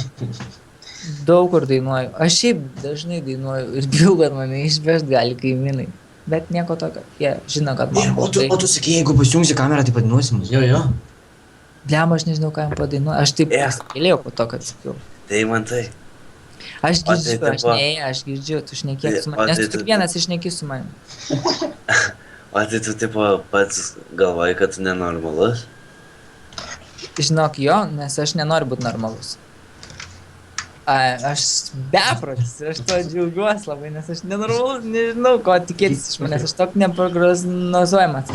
daug kur dainuoju. Aš šiaip dažnai dainuoju ir bijau, kad mane išvežt gali kaimynai. Bet nieko tokio, jie žino, kad man blogai. O tu sakei, jeigu pasijungsi kamerą, tai padainuosim. Jo. Bliam, aš nežinau, ką jam padainuoju. Aš taip pasikėlėjau po to, kad sakiau. Deimantai, Aš girdžiu, tai tipo- aš girdžiu, tu šnekėk su O manim. Nes tai tu tik tu- vienas išneki su manim. o tai tu tipo pats galvoji, kad tu nenormalus? Žinok, jo, nes aš nenoriu būti normalus. Aš beprotis, aš to džiaugiuosi labai, nes aš nenormalus, nežinau, ko tikėtis iš manęs, aš tok neprognozuojamas.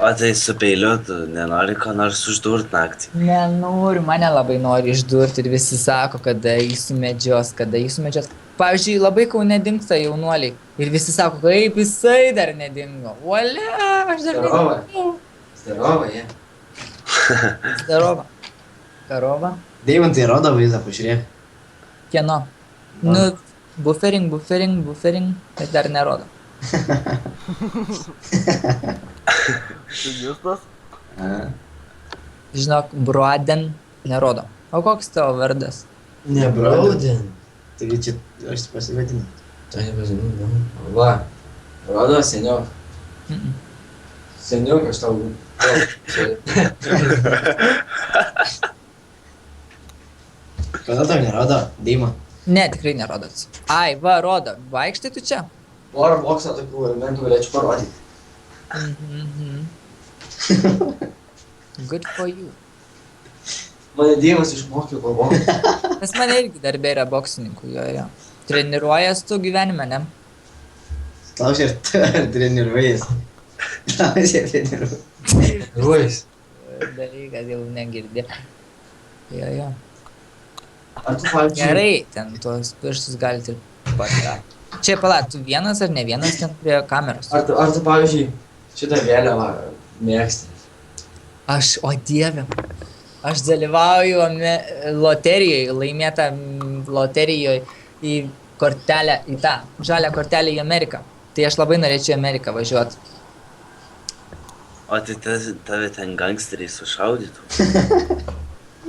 O tai su peiliu tu nenori ko nors uždurt naktį? Nenoriu, mane labai nori išdurti ir visi sako, kada jį sumedžios, kada jį sumedžios. Pavyzdžiui, labai Kaune dingsta jaunuoliai ir visi sako, kaip jisai dar nedingo. Uole, aš dar Zdarova. nedingau. Zdarova, jie. Zdarova. Karova. Deimantai rodo vaizdą, pažiūrėk. Kieno? Nu, buffering, bet dar nerodo. Tu Justas? Žinok, Broaden nerodo. O koks tavo vardas? Nebraudin. Taigi čia aš pasivedinu. Tai nepažinau. Va. Rodo seniau. Mm-mm. Seniukas tau. Kada tau nerodo, Deima? Ne, tikrai nerodot. Ai, va, rodo. Vaikštai tu čia? Porą boksą tokių elementų galėčiau parodyti. Mhm. Good for you. Mane Dievas išmokė kovoti. Nes mane irgi darbė yra boksininkų, jo. Treniruojas tu gyvenime, ne? Klausia, ar treniruojas? Klausia, treniruojas. Ruojus. Dalykas jau negirdė. Jo. Ar tu, pavyzdžiui... Gerai, ten tuos pirštus galite ir patraukti. Čia palauk, tu vienas ar ne vienas ten prie kameros? Ar tu pavyzdžiui, šitą vėliavą mėgsti? O dieve. Aš dalyvauju loterijoje, laimėtą loterijoje į kortelę, į tą žalią kortelę į Ameriką. Tai aš labai norėčiau į Ameriką važiuoti. O tai tave ten gangsteriai sušaudytų?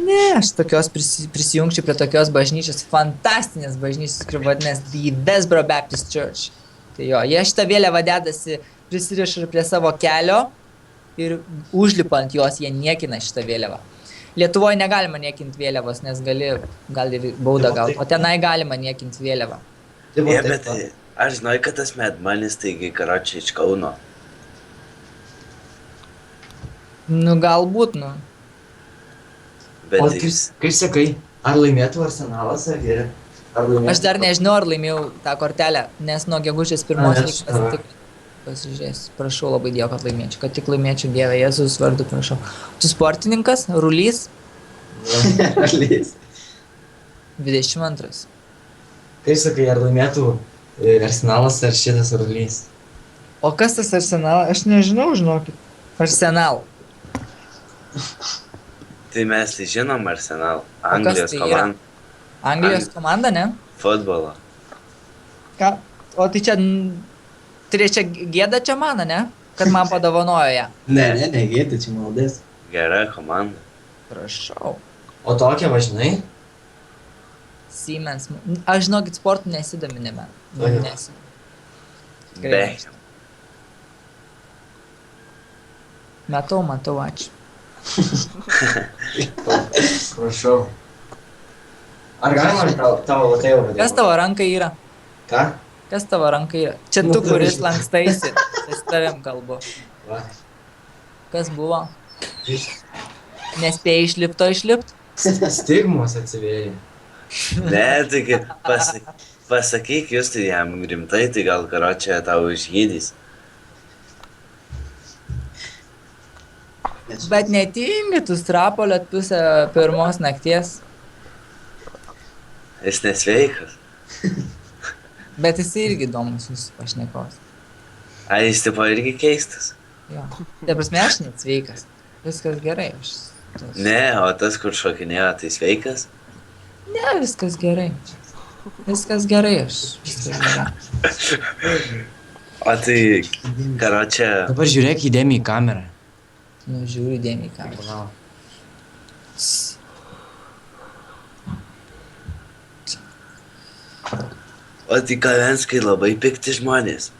Ne, aš tokios prisijungčiau prie tokios bažnyčios, fantastinės bažnyčios, kuri vadinasi The Westboro Baptist Church. Tai jo, jie šitą vėliavą dedasi, prisiriša prie savo kelio ir užlipant jos jie niekina šitą vėliavą. Lietuvoje negalima niekinti vėliavos, nes gali ir baudą gauti, o tenai galima niekinti vėliavą. Ne, bet aš žinau, kad tas medmanis, taigi karočiai iš Kauno. Nu, galbūt, nu. Bet O kaip sakai, ar laimėtų Arsenalas, ar geriau? Aš dar nežinau, ar laimėjau tą kortelę, nes nuo gegužės pirmos reikia pasitikrinti. Pasižiūrėsiu, prašau labai Dievo, kad laimėčiau, kad tik laimėčiau Dievę, Jėzus vardu, prašau. Tu sportininkas, Rulys, Rulys. 22. Kaip sakai, ar laimėtų Arsenalas ar šitas Rulys? O kas tas Arsenalas? Aš nežinau, žinokit. Arsenal. tai mes tai žinom Arsenal, kas Anglijos tai yra? komanda, Anglijos komanda, ne? futbolo. Ką? O tai čia, turėčia gėda čia man, ne? Kad man padovanojo ją. Ne, gėti, čia maldas. Gera komanda. Prašau. O tokia važinai? Siemens. Aš žinokit, sportų nesidomi, nebe. Oi. Be. Matau, ačiū. Prašau. Ar galima tavo latėjų vadinti? Kas tavo rankai yra? Ką? Kas tavo rankai yra? Čia tu, kuris lankstaisi. Tai su tavim kalbu. Va. Kas buvo? Nespėjai išlipt? Stigmos atsivėrė. Ne, taigi pasakyk jūs tai jam rimtai, tai gal karočią tau išgydys. Bet netingi, tu strapoliot pusę pirmos nakties. Jis nesveikas. Bet jis irgi įdomus jūsų pašnekovas. A, jis tipo irgi keistas. Jo. Tai prasme, aš nesveikas. Viskas gerai. Ne, o tas, kur šokinėjo, tai sveikas. Ne, viskas gerai. Viskas gerai, viskas gerai. O tai, karočią, Dabar žiūrėk įdėmiai į kamerą. Nu, žiūri dėmiai kamerą. o tai Kavenskai labai pikti žmonės.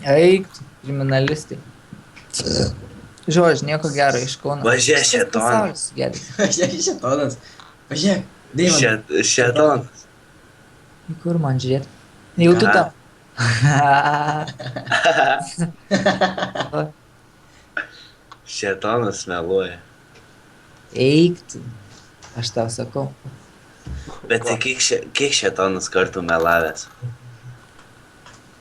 Eik, kriminalistai. Žodžiu, nieko gero iš Kauno. Važiuok, šėtonas. Pasaulis gerai. Važiuok, šėtonas. Važiuok, Deiman. Šėtonas. Į kur man žiūrėt? Jau tu Ką? tą. Šėtonas meluoja. Eik tu. Aš tau sakau. Bet tai kiek šėtonas kartų melavęs?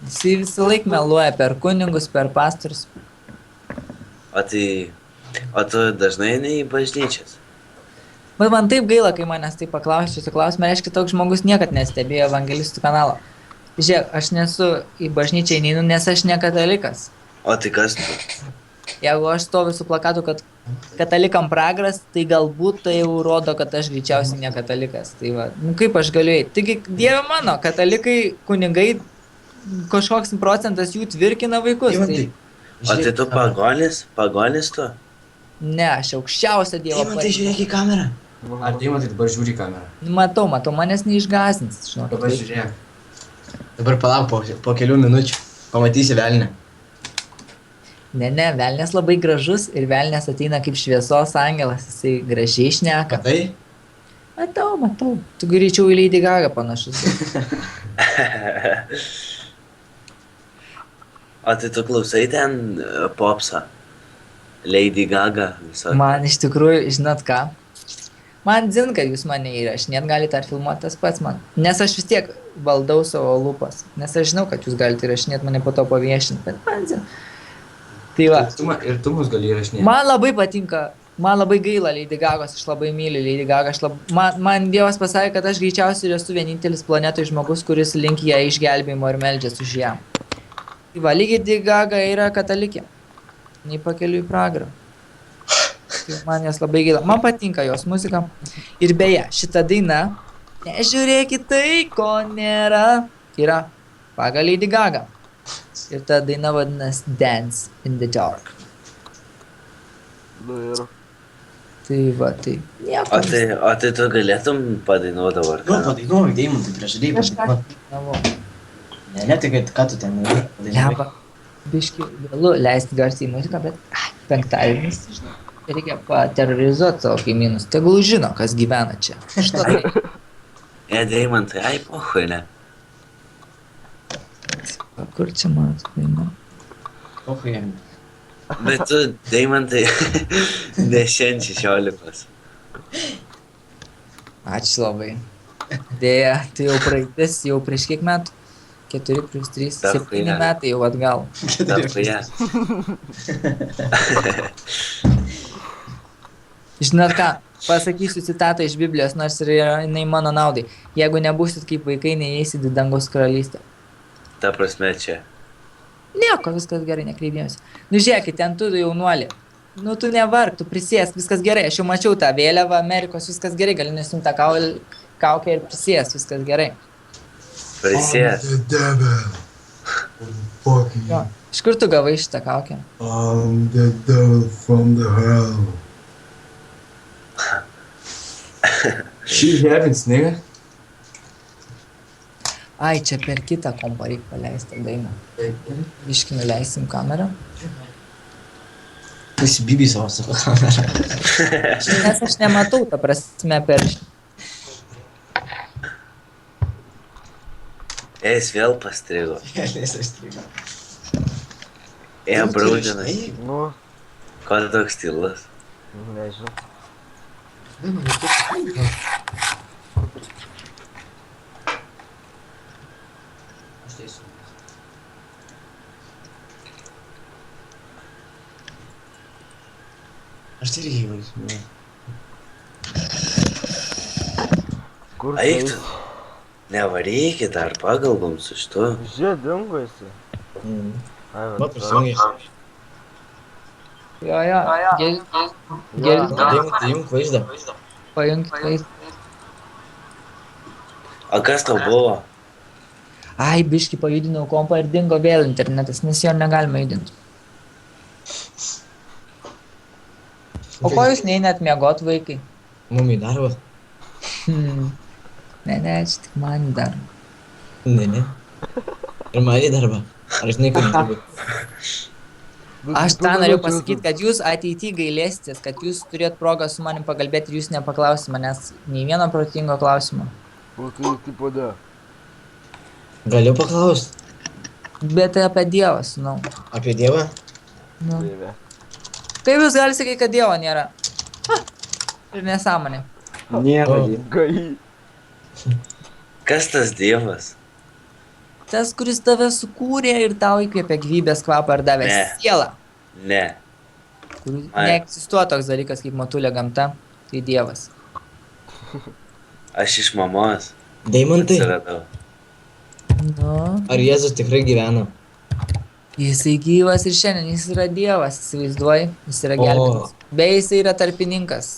Jisai visą laiką meluoja per kunigus, per pastorius. O tu dažnai eini į bažnyčias? Bet man taip gaila, kai manęs taip paklausė šitą klausimą, reiškia, toks žmogus niekad nestebėjo evangelistų kanalo. Žiūrėk, aš nesu į bažnyčią neinu, nes aš ne katalikas. O tai kas tu? Jeigu aš stoviu su plakatu, kad katalikam pragaras, tai galbūt tai jau rodo, kad aš greičiausiai ne katalikas. Tai va, nu kaip aš galiu eiti? Taigi, Dieve mano, katalikai, kunigai, kažkoks procentas jų tvirkina vaikus. Tai... O tai tu pagonis tu? Ne, aš aukščiausia Dievo Deiman, tai žiūrėk į kamerą. Ar Deiman, tai dabar žiūri į kamerą? Matau, manęs neišgąsdins, žinok. Dabar žiūrėk. Dabar palauk po kelių minučių. Pamatysi velnę. Ne, velnės labai gražus ir velnės ateina kaip šviesos angelas, jisai gražiai šneka. Matai? Matau. Tu greičiau į Lady Gaga panašus. O tai tu klausai ten popsą? Lady Gaga visą. Man iš tikrųjų, žinot ką? Man dzin, kad jūs mane įrašinėt galite ar filmuoti tas pats man. Nes aš vis tiek valdau savo lūpas. Nes aš žinau, kad jūs galite įrašinėti mane po to paviešinti, bet man dzin. Tai va. Ir tu mus gali įrašinėti. Man labai patinka, man labai gaila Lady Gagos, aš labai myliu Lady Gaga, man Dievas pasakė, kad aš greičiausiai esu vienintelis planetoje žmogus, kuris link ją išgelbėjimo ir meldžias už ją. Tai va, Lady Gaga yra katalikė, nei pakeliu į pragarą. Tai man jas labai gaila, man patinka jos muzika. Ir beje, šita daina, nežiūrėkit tai, ko nėra, yra pagal Lady Gaga. Ir ta daina vadinasi Dance in the Dark. Nu ir. Tai va, tai nieko. O tai tu galėtum padainuoti dabar? Nu, padainuoju, Deimantai, prieš Deimantai. Ne, tai ką tu ten padainuoji? Lempa. Biški vėlu leisti garsiai muziką, bet penktadienis, žinai, reikia paterrorizuoti savo kaimynus. Tegul žino, kas gyvena čia. Štai. Deimantai, ai, pohui, ne. Kur čia matot daina? Och, jam. Bet tu, Deimantai, ne šiandien 16. Ačiū labai. Dėja, tai jau praeitis, jau prieš kiek metų? 4 plus 3, Dar 7 chuinia. metai jau atgal. Tarpuje. Žinot ką, pasakysiu citatą iš Biblijos, nors ir yra jinai mano naudai. Jeigu nebūsit kaip vaikai, neįeisit į dangaus karalystę. Ta prasme čia. Nieko, viskas gerai, nekreipdėmės. Nu žiūrėkit, ten tu jaunuolį. Nu tu nevark, tu prisėsk, viskas gerai. Aš jau mačiau tą vėliavą Amerikos, viskas gerai, gali nusimti tą kaukę ir prisėsk, viskas gerai. Prisės. Jo. Iš kur tu gavai šitą kaukę? I'm the devil from the hell. She happens, nigga. Ai, čia per kitą kompą reikia paleisti dainą. Biškį nuleisim kamerą. Pasibybį savo kamerą. Nes aš nematau, ta prasme, per... Jis vėl pastrigo. Braudinai. Nu, Ko toks tylas? nežinau. Aš tai irgi vaizduoju. Kur Eik tai? tu. Nevarykit, dar pagalbom su šitu. Žiūrėk, dingo esi. Ai, Va, prisijungiai. Jo, geri, Tai jums vaizdą. pajungti vaizdą. O kas tau buvo? Ai, biškį pajudinau kompą ir dingo vėl internetas, nes jo negalima judinti. O ko jūs neinat miegot, vaikai? Mum į darbą? Ne, čia tik man į darbą. Ne. Ir man į darbą. Ar žinai, kad dirbu? Aš tą norėjau pasakyti, kad jūs ateityje gailėsitės, kad jūs turėt progą su manim pakalbėti ir jūs nepaklausite manęs nei vieno protingo klausimo. O tai tipo da. Galiu paklausti. Bet tai apie Dievą, žinau. Apie Dievą? Nu. Dieve. Kaip jūs galite sakyti, kad Dievo nėra? Ir nesąmonė. Nėra. O. Gai. Kas tas dievas? Tas, kuris tave sukūrė ir tau įkvėpė gyvybės kvapą ir davė Ne. sielą. Ne. Kur Ai. neegzistuoja toks dalykas kaip motulė gamta, tai Dievas. Aš iš mamos Deimantai, atsiradau. Nu, ar Jėzus tikrai gyvena? jisai gyvas ir šiandien, jis yra Dievas, įsivaizduoji, jis yra O. gelbėtojas. Bei jisai yra tarpininkas.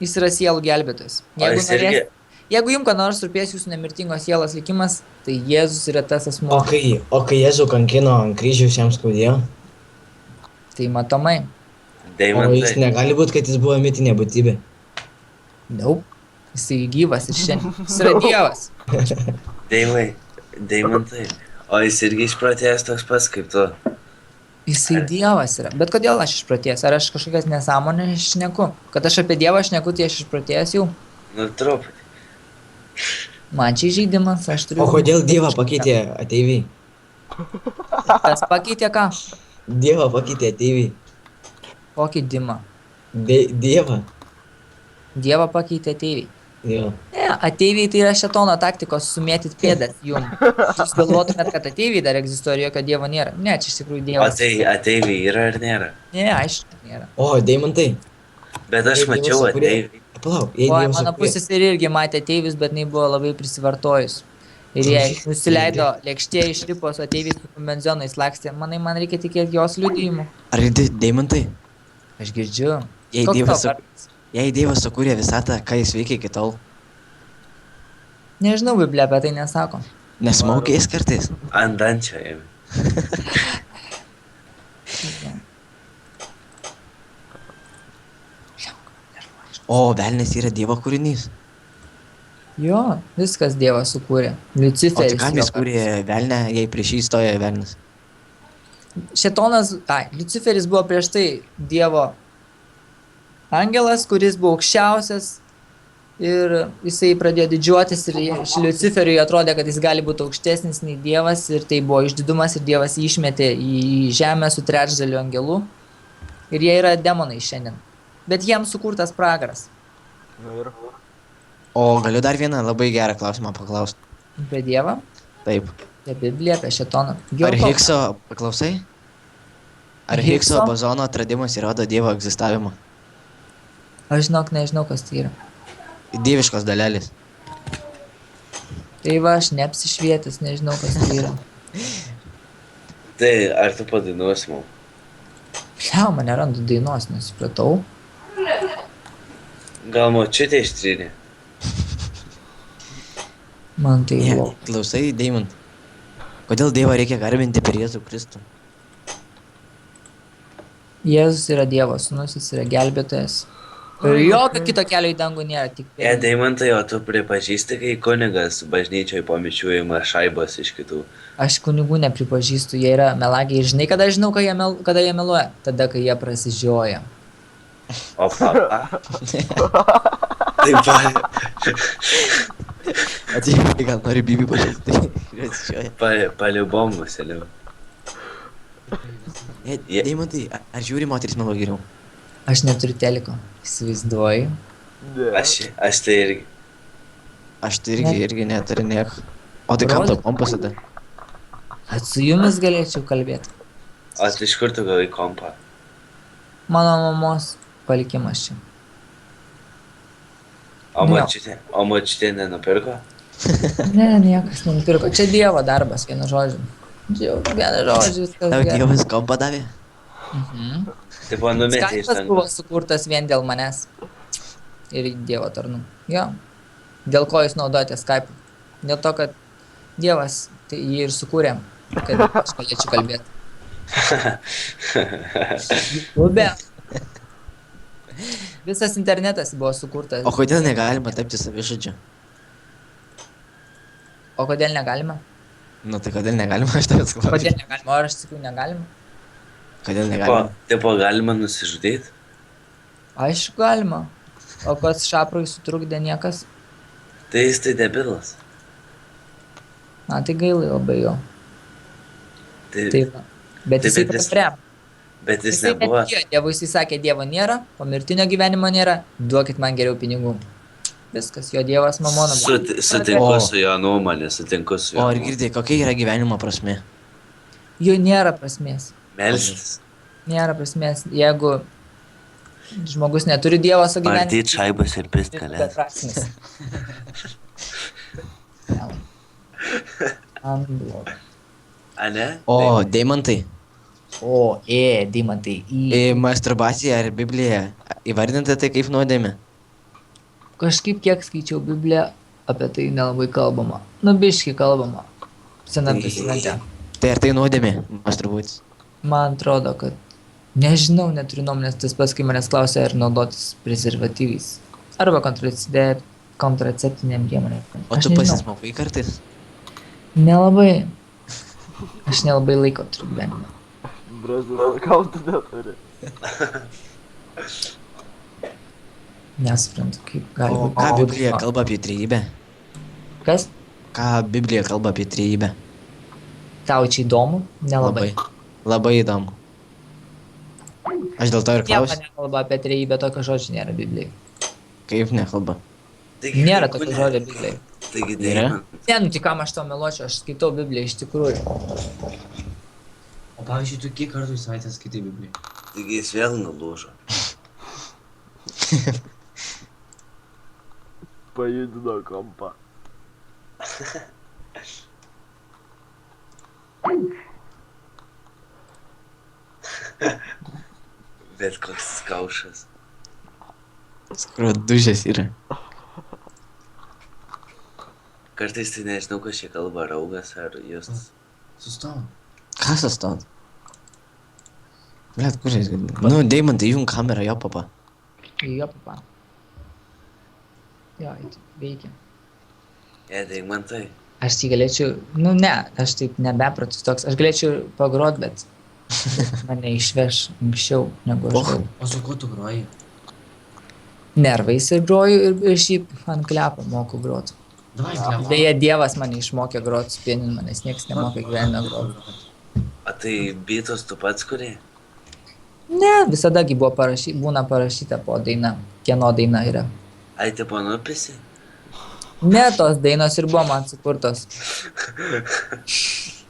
Jis yra sielų gelbėtojas. O jis irgi... Jeigu jums ką nors rūpės jūsų nemirtingos sielos likimas, tai Jėzus yra tas asmuo. O kai Jėzų kankino ant kryžiaus, jam skaudėjo? Tai matomai. O jis Deimantai. negali būti, kad jis buvo mitinė būtybė. Daug. Jisai gyvas ir šiandien. Jis yra Dievas. Deimantai. O jis irgi išprotėjęs toks pats kaip tu. Jisai dievas yra. Bet kodėl aš išprotėjęs? Ar aš kažkokias nesąmonės šneku? Kad aš apie dievą šneku, tai aš išprotėjęs jau. Nu, truputį. Man čia žaidimas, aš turiu... O kodėl Dievą pakeitė ateiviai? Kas pakeitė ką? Dievą pakeitė ateiviai. Kokį dimą? Dievą. Dievą pakeitė ateiviai. Jo. Ne, ateiviai tai yra šetono taktikos sumėtyt pėdas jum. Jūs galvotumėt, kad ateiviai dar egzistuoja ir jokio dievo nėra. Ne, čia iš tikrųjų O dievas. tai ateiviai yra ar nėra? Ne, aišku, nėra. O, Deimantai. Bet aš Jei mačiau Dievas sukūrė- ateiviai. Palauk, jei O, Dievas mano sukūrė- pusės ir irgi matė ateivius, bet jinai buvo labai prisivartojus. Ir jie nusileido lėkštė išlipo su ateiviais su kombenzionais lakstė. Manai, man reikia tikėti jos liudijimu. Ar Deimantai? Aš girdžiu. Jei Koks Dievas, tau vardas? jei Dievas sukūrė visatą, ką jis veikia iki tol? Nežinau, Biblija apie tai nesako. Nesmaukės kartais? Ant dančio ėmė. O, velnės yra Dievo kūrinys. Jo, viskas Dievas sukūrė. O tai Luciferis. kam jis jo. kūrė velnę, jei prieš jį stoja velnės? Šetonas, Luciferis buvo prieš tai Dievo angelas, kuris buvo aukščiausias ir jisai pradėjo didžiuotis ir Luciferiui atrodė, kad jis gali būti aukštesnis nei Dievas ir tai buvo išdidumas ir Dievas jį išmetė į žemę su trečdaliu angelų ir jie yra demonai šiandien. Bet jiems sukurtas pragaras. Nu ir. O galiu dar vieną labai gerą klausimą paklausti. Apie Dievą, Taip. apie Bibliją, apie Šetoną. Ar Higgso, paklausai? Ar Higgso Higgso? bozono atradimas įrodo Dievo egzistavimą? Aš žinok, nežinau, kas tai yra. Dieviškos dalelės. Tai va, aš neapsišvietęs, nežinau, kas tai yra. Tai ar tu padainuosi man? Pliau, mane randu dainos, nesupratau. Gal močiutė ištrynė? Man tai Ne, buvo. klausai, Deimant. Kodėl Dievą reikia garbinti per Jėzų Kristų? Jėzus yra Dievo sūnus, jis yra gelbėtojas. Ir jokio kito kelio į dangų nėra, tik Deimantai, o tu pripažįsti, kai kunigas bažnyčioje po mišių ima šaibas iš kitų. Aš kunigų nepripažįstu, jie yra melagiai. Žinai, kada aš žinau, kada jie meluoja? Tada, kai jie prasižioja. O papa? Taip pat. Atsiprašau, gal nori Bibi pažiūrėti. Paliubomų seniau. Deimantai, ar žiūri moteris melo geriau? Aš neturiu teliko, įsivaizduoju. Ne. Aš tai irgi. Aš tai irgi neturiu nieko. O tai kam tau kompas tada? Kad su jumis galėčiau kalbėti. O tai iš kur tu gavai kompą? Mano mamos palikimas čia. O Jo. močiutė nenupirko? Ne, niekas nenupirko. Čia Dievo darbas, vienu žodžiu. Čia vienu žodžiu, viskas Tau gerai. Dievas kompą davė? Mhm. Tai buvo numetė iš Skype'as buvo dangos. sukurtas vien dėl manęs ir Dievo tarnų. Jo. Dėl ko jūs naudojate Skype? Dėl to, kad Dievas tai jį ir sukūrė, kad aš galėčiau kalbėti. Ube. Visas internetas buvo sukurtas. O kodėl negalima tapti savižudžiu? O kodėl negalima? Nu tai kodėl negalima, aš tavęs klausiu. Kodėl negalima? O aš sakiau, negalima? Kodėl negalima? Tipo galima nusižudyti? Aišku, galima. O kas Šaprui sutrukdė niekas? Tai jis tai debilas. Na, tai gaila labai jo. Tai, Tai va. Bet Tai jisai bet jis- praprem. bet jis Jisai nebuvo. netikėjo Dievui, jisai sakė, Dievo nėra, pomirtinio gyvenimo nėra, duokit man geriau pinigų. Viskas, jo Dievas mamona. Sutinku O. su jo nuomonė, sutinku su jo. O ar girdai, kokia yra gyvenimo prasme? Jo nėra prasmės. Melstis. Nėra prasmės. Jeigu žmogus neturi Dievo savo gyvenime. Vartyti šaibas ir tai pistelės. beprasmis. Man bloga. A ne? O, Deimantai, O, Deimantai, masturbacija ar Biblija įvardinta tai kaip nuodėmė? Kažkaip kiek skaičiau Bibliją, apie tai nelabai kalbama. Nu, biški kalbama. Senam testamente. Tai ar tai nuodėmė masturbuotis? Man atrodo, kad nežinau, neturiu nuomonės tas pats, kai manęs klausia, ar naudotis prezervatyvais. Arba kontraceptiniam priemonėm. O Aš tu nežinau. pasismokai kartais? Nelabai. Aš nelabai laiko turiu gyvenime. Brazas, gal tu neturi. Nesuprantu, kaip gali O būti. ką Biblija kalba apie trejybę? Kas? Ką Biblija kalba apie trejybę? Tau čia įdomu? Nelabai. Labai įdomu. Aš dėl to ir Nieko klausiu. nekalba apie trejybę, tokio žodžio nėra Biblijai. Kaip nekalba? Taigi, Nėra kaip tokio kūne. žodžio Biblijai. Taigi, Yra? Deimantai. Ne, nu tik kam aš to meluočiau, aš skaitau Bibliją iš tikrųjų. O pavyzdžiui, tu kiek kartų į savaitę skaitai Bibliją? Taigi jis vėl nulūžo. Pajudino kompą. Bet koks skaušas. Skrudužės yra. Kartais tai nežinau, kas čia kalba, raugas ar justas. Sustok. Kas sustot? Blet, kur jis gali? Nu, Deimantai, jung kamerą, jo papa. Jo, papa. Jo, veikia. Deimantai. Aš tai galėčiau, nu ne, aš taip nebepratus toks, aš galėčiau pagrot, bet mane išveš anksčiau negu aš galiu. O su kuo tu groji? Nervais ir groju ir šiaip ant klepo moku grot. Davai, klepa. Beje, Dievas mane išmokė grot su pianinu, manęs niekas nemokė gyvenime grot. O tai bitos tu pats kuri? Ne, visadagi buvo būna parašyta po daina, kieno daina yra. Ai, te panupisi? Ne, tos dainos ir buvo man sukurtos.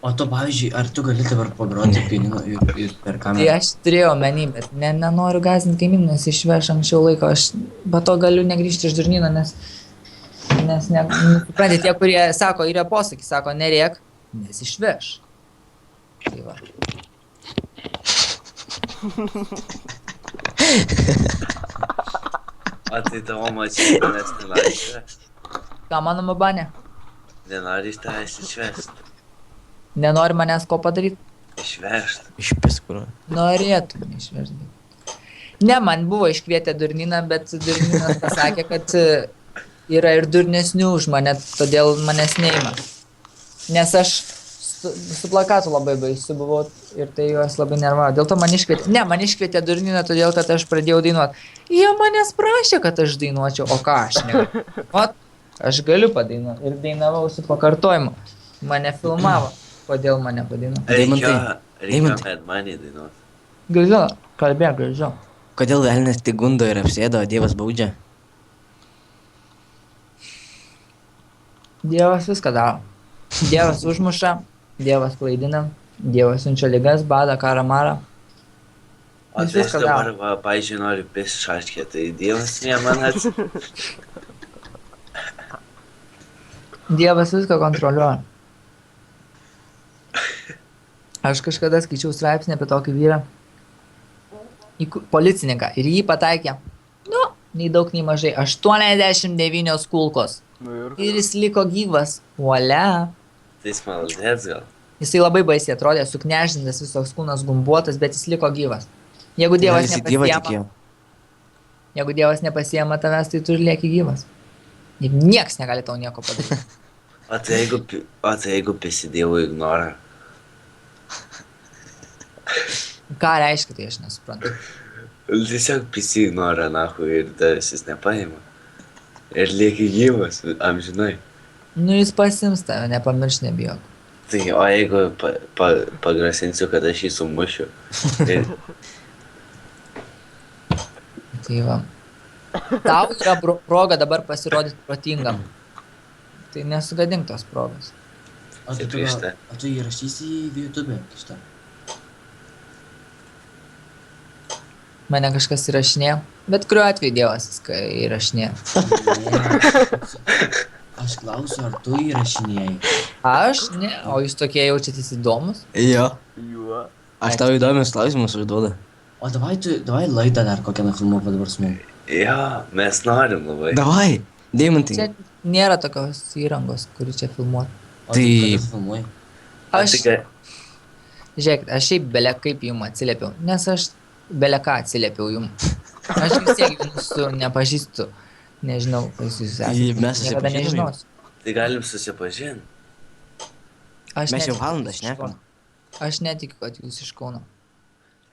O tu, pavyzdžiui, ar tu gali dabar pagroti pianinu ir per Tai kamerą? aš turėjau omeny, bet nenoriu gąsdinti kaimynų, nes išveš anksčiau laiko. Aš po to galiu negrįžti iš durnyno, nes suprantate, tie, kurie sako, yra posakis, sako, nerėk, nes išveš. Tai va. O tai tavo mačiai manęs nenori išvest. Ką mano mabanė? Nenori iš tavęs išvest. Nenori manęs ko padaryti? Išvežt. Išpis kur. Norėtum išvežti. Ne, man buvo iškvietę durnyną, bet durnynas pasakė, kad yra ir durnesnių už mane, todėl manęs neima. Nes aš su plakatu labai baisiu buvau ir tai juos labai nervavo. Dėl to man iškvietė. Ne, man iškvietė durnyną, todėl kad aš pradėjau dainuoti. Jie manęs prašė, kad aš dainuočiau, o ką aš ne. O, aš galiu padainuoti. Ir dainavau su pakartojimu. Mane filmavo. Kodėl mane padainuoti? Deimantai. Reikėjo med manį dainuoti. Gražiau, kalbėk gražiau. Kodėl velnės tik gundo ir apsėdo, o Dievas baudžia? Dievas viską daro. Dievas užmuša, Dievas klaidina, Dievas siunčia ligas, badą, karą, marą. O Jis tai aš viską dabar, daro. va, pavyzdžiui, noriu pis šaškė, tai Dievas ne man Dievas viską kontroliuoja. Aš kažkada skaičiau straipsnį apie tokį vyrą, policininką, ir jį pataikė, nu, nei daug, nei mažai, 89 kulkos. Nu ir. Ir jis liko gyvas. Uolia. Tai jis maldės gal. Jisai labai baisiai atrodė, suknežintas, visoks kūnas gumbuotas, bet jis liko gyvas. Jeigu Dievas Gal jis į Dievą nepasiema, tikėjo. jeigu Dievas nepasiema tavęs, tai tu ir lieki gyvas. Ir nieks negali tau nieko padaryti. O tai jeigu pisi Dievo ignorą. Ką reiškia, tai aš nesuprantu. Tiesiog pisi ignorą, nahu, ir tas jis nepaima. Ir lieki gyvas, amžinai. Nu, jis pasims tave, nepamirš, nebijok. Tai, o jeigu pagrasinsiu, kad aš jį sumušiu. Ir, Tai va. Tau yra proga dabar pasirodyti protingam. Tai nesugadink tos progos. O tai tu, Sugrįžta. o tu įrašysi į YouTube šitą? Mane kažkas įrašinėjo, bet kuriuo atveju Dievas viską įrašinėjo. Aš klausiu, ar tu įrašinėjai? Aš ne, o jūs tokie jaučiatės įdomus? Jo. Juo. Aš tau įdomius klausimus užduodu. O davai laidą dar kokią nufilmuok dabar su manim. jo, mes norim labai. Davai, Deimantai. Čia nėra tokios įrangos, kuri čia filmuoti. O Tai- tu kada filmuoji? Aš, Tik, žiūrėkit, aš šiaip bele kaip jum atsiliepiau, nes aš bele ką atsiliepiau jum. Aš vis tiek jūsų nepažįstu, nežinau, kas jūs esate. Mes Niekada susipažinom jau. nežinosiu. tai galim susipažinti. Aš Mes jau netikiu, valandą kad jūs iš šnekam. Kauno. Aš netikiu, kad jūs iš Kauno.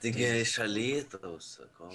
Taigi iš Alytaus, sakau.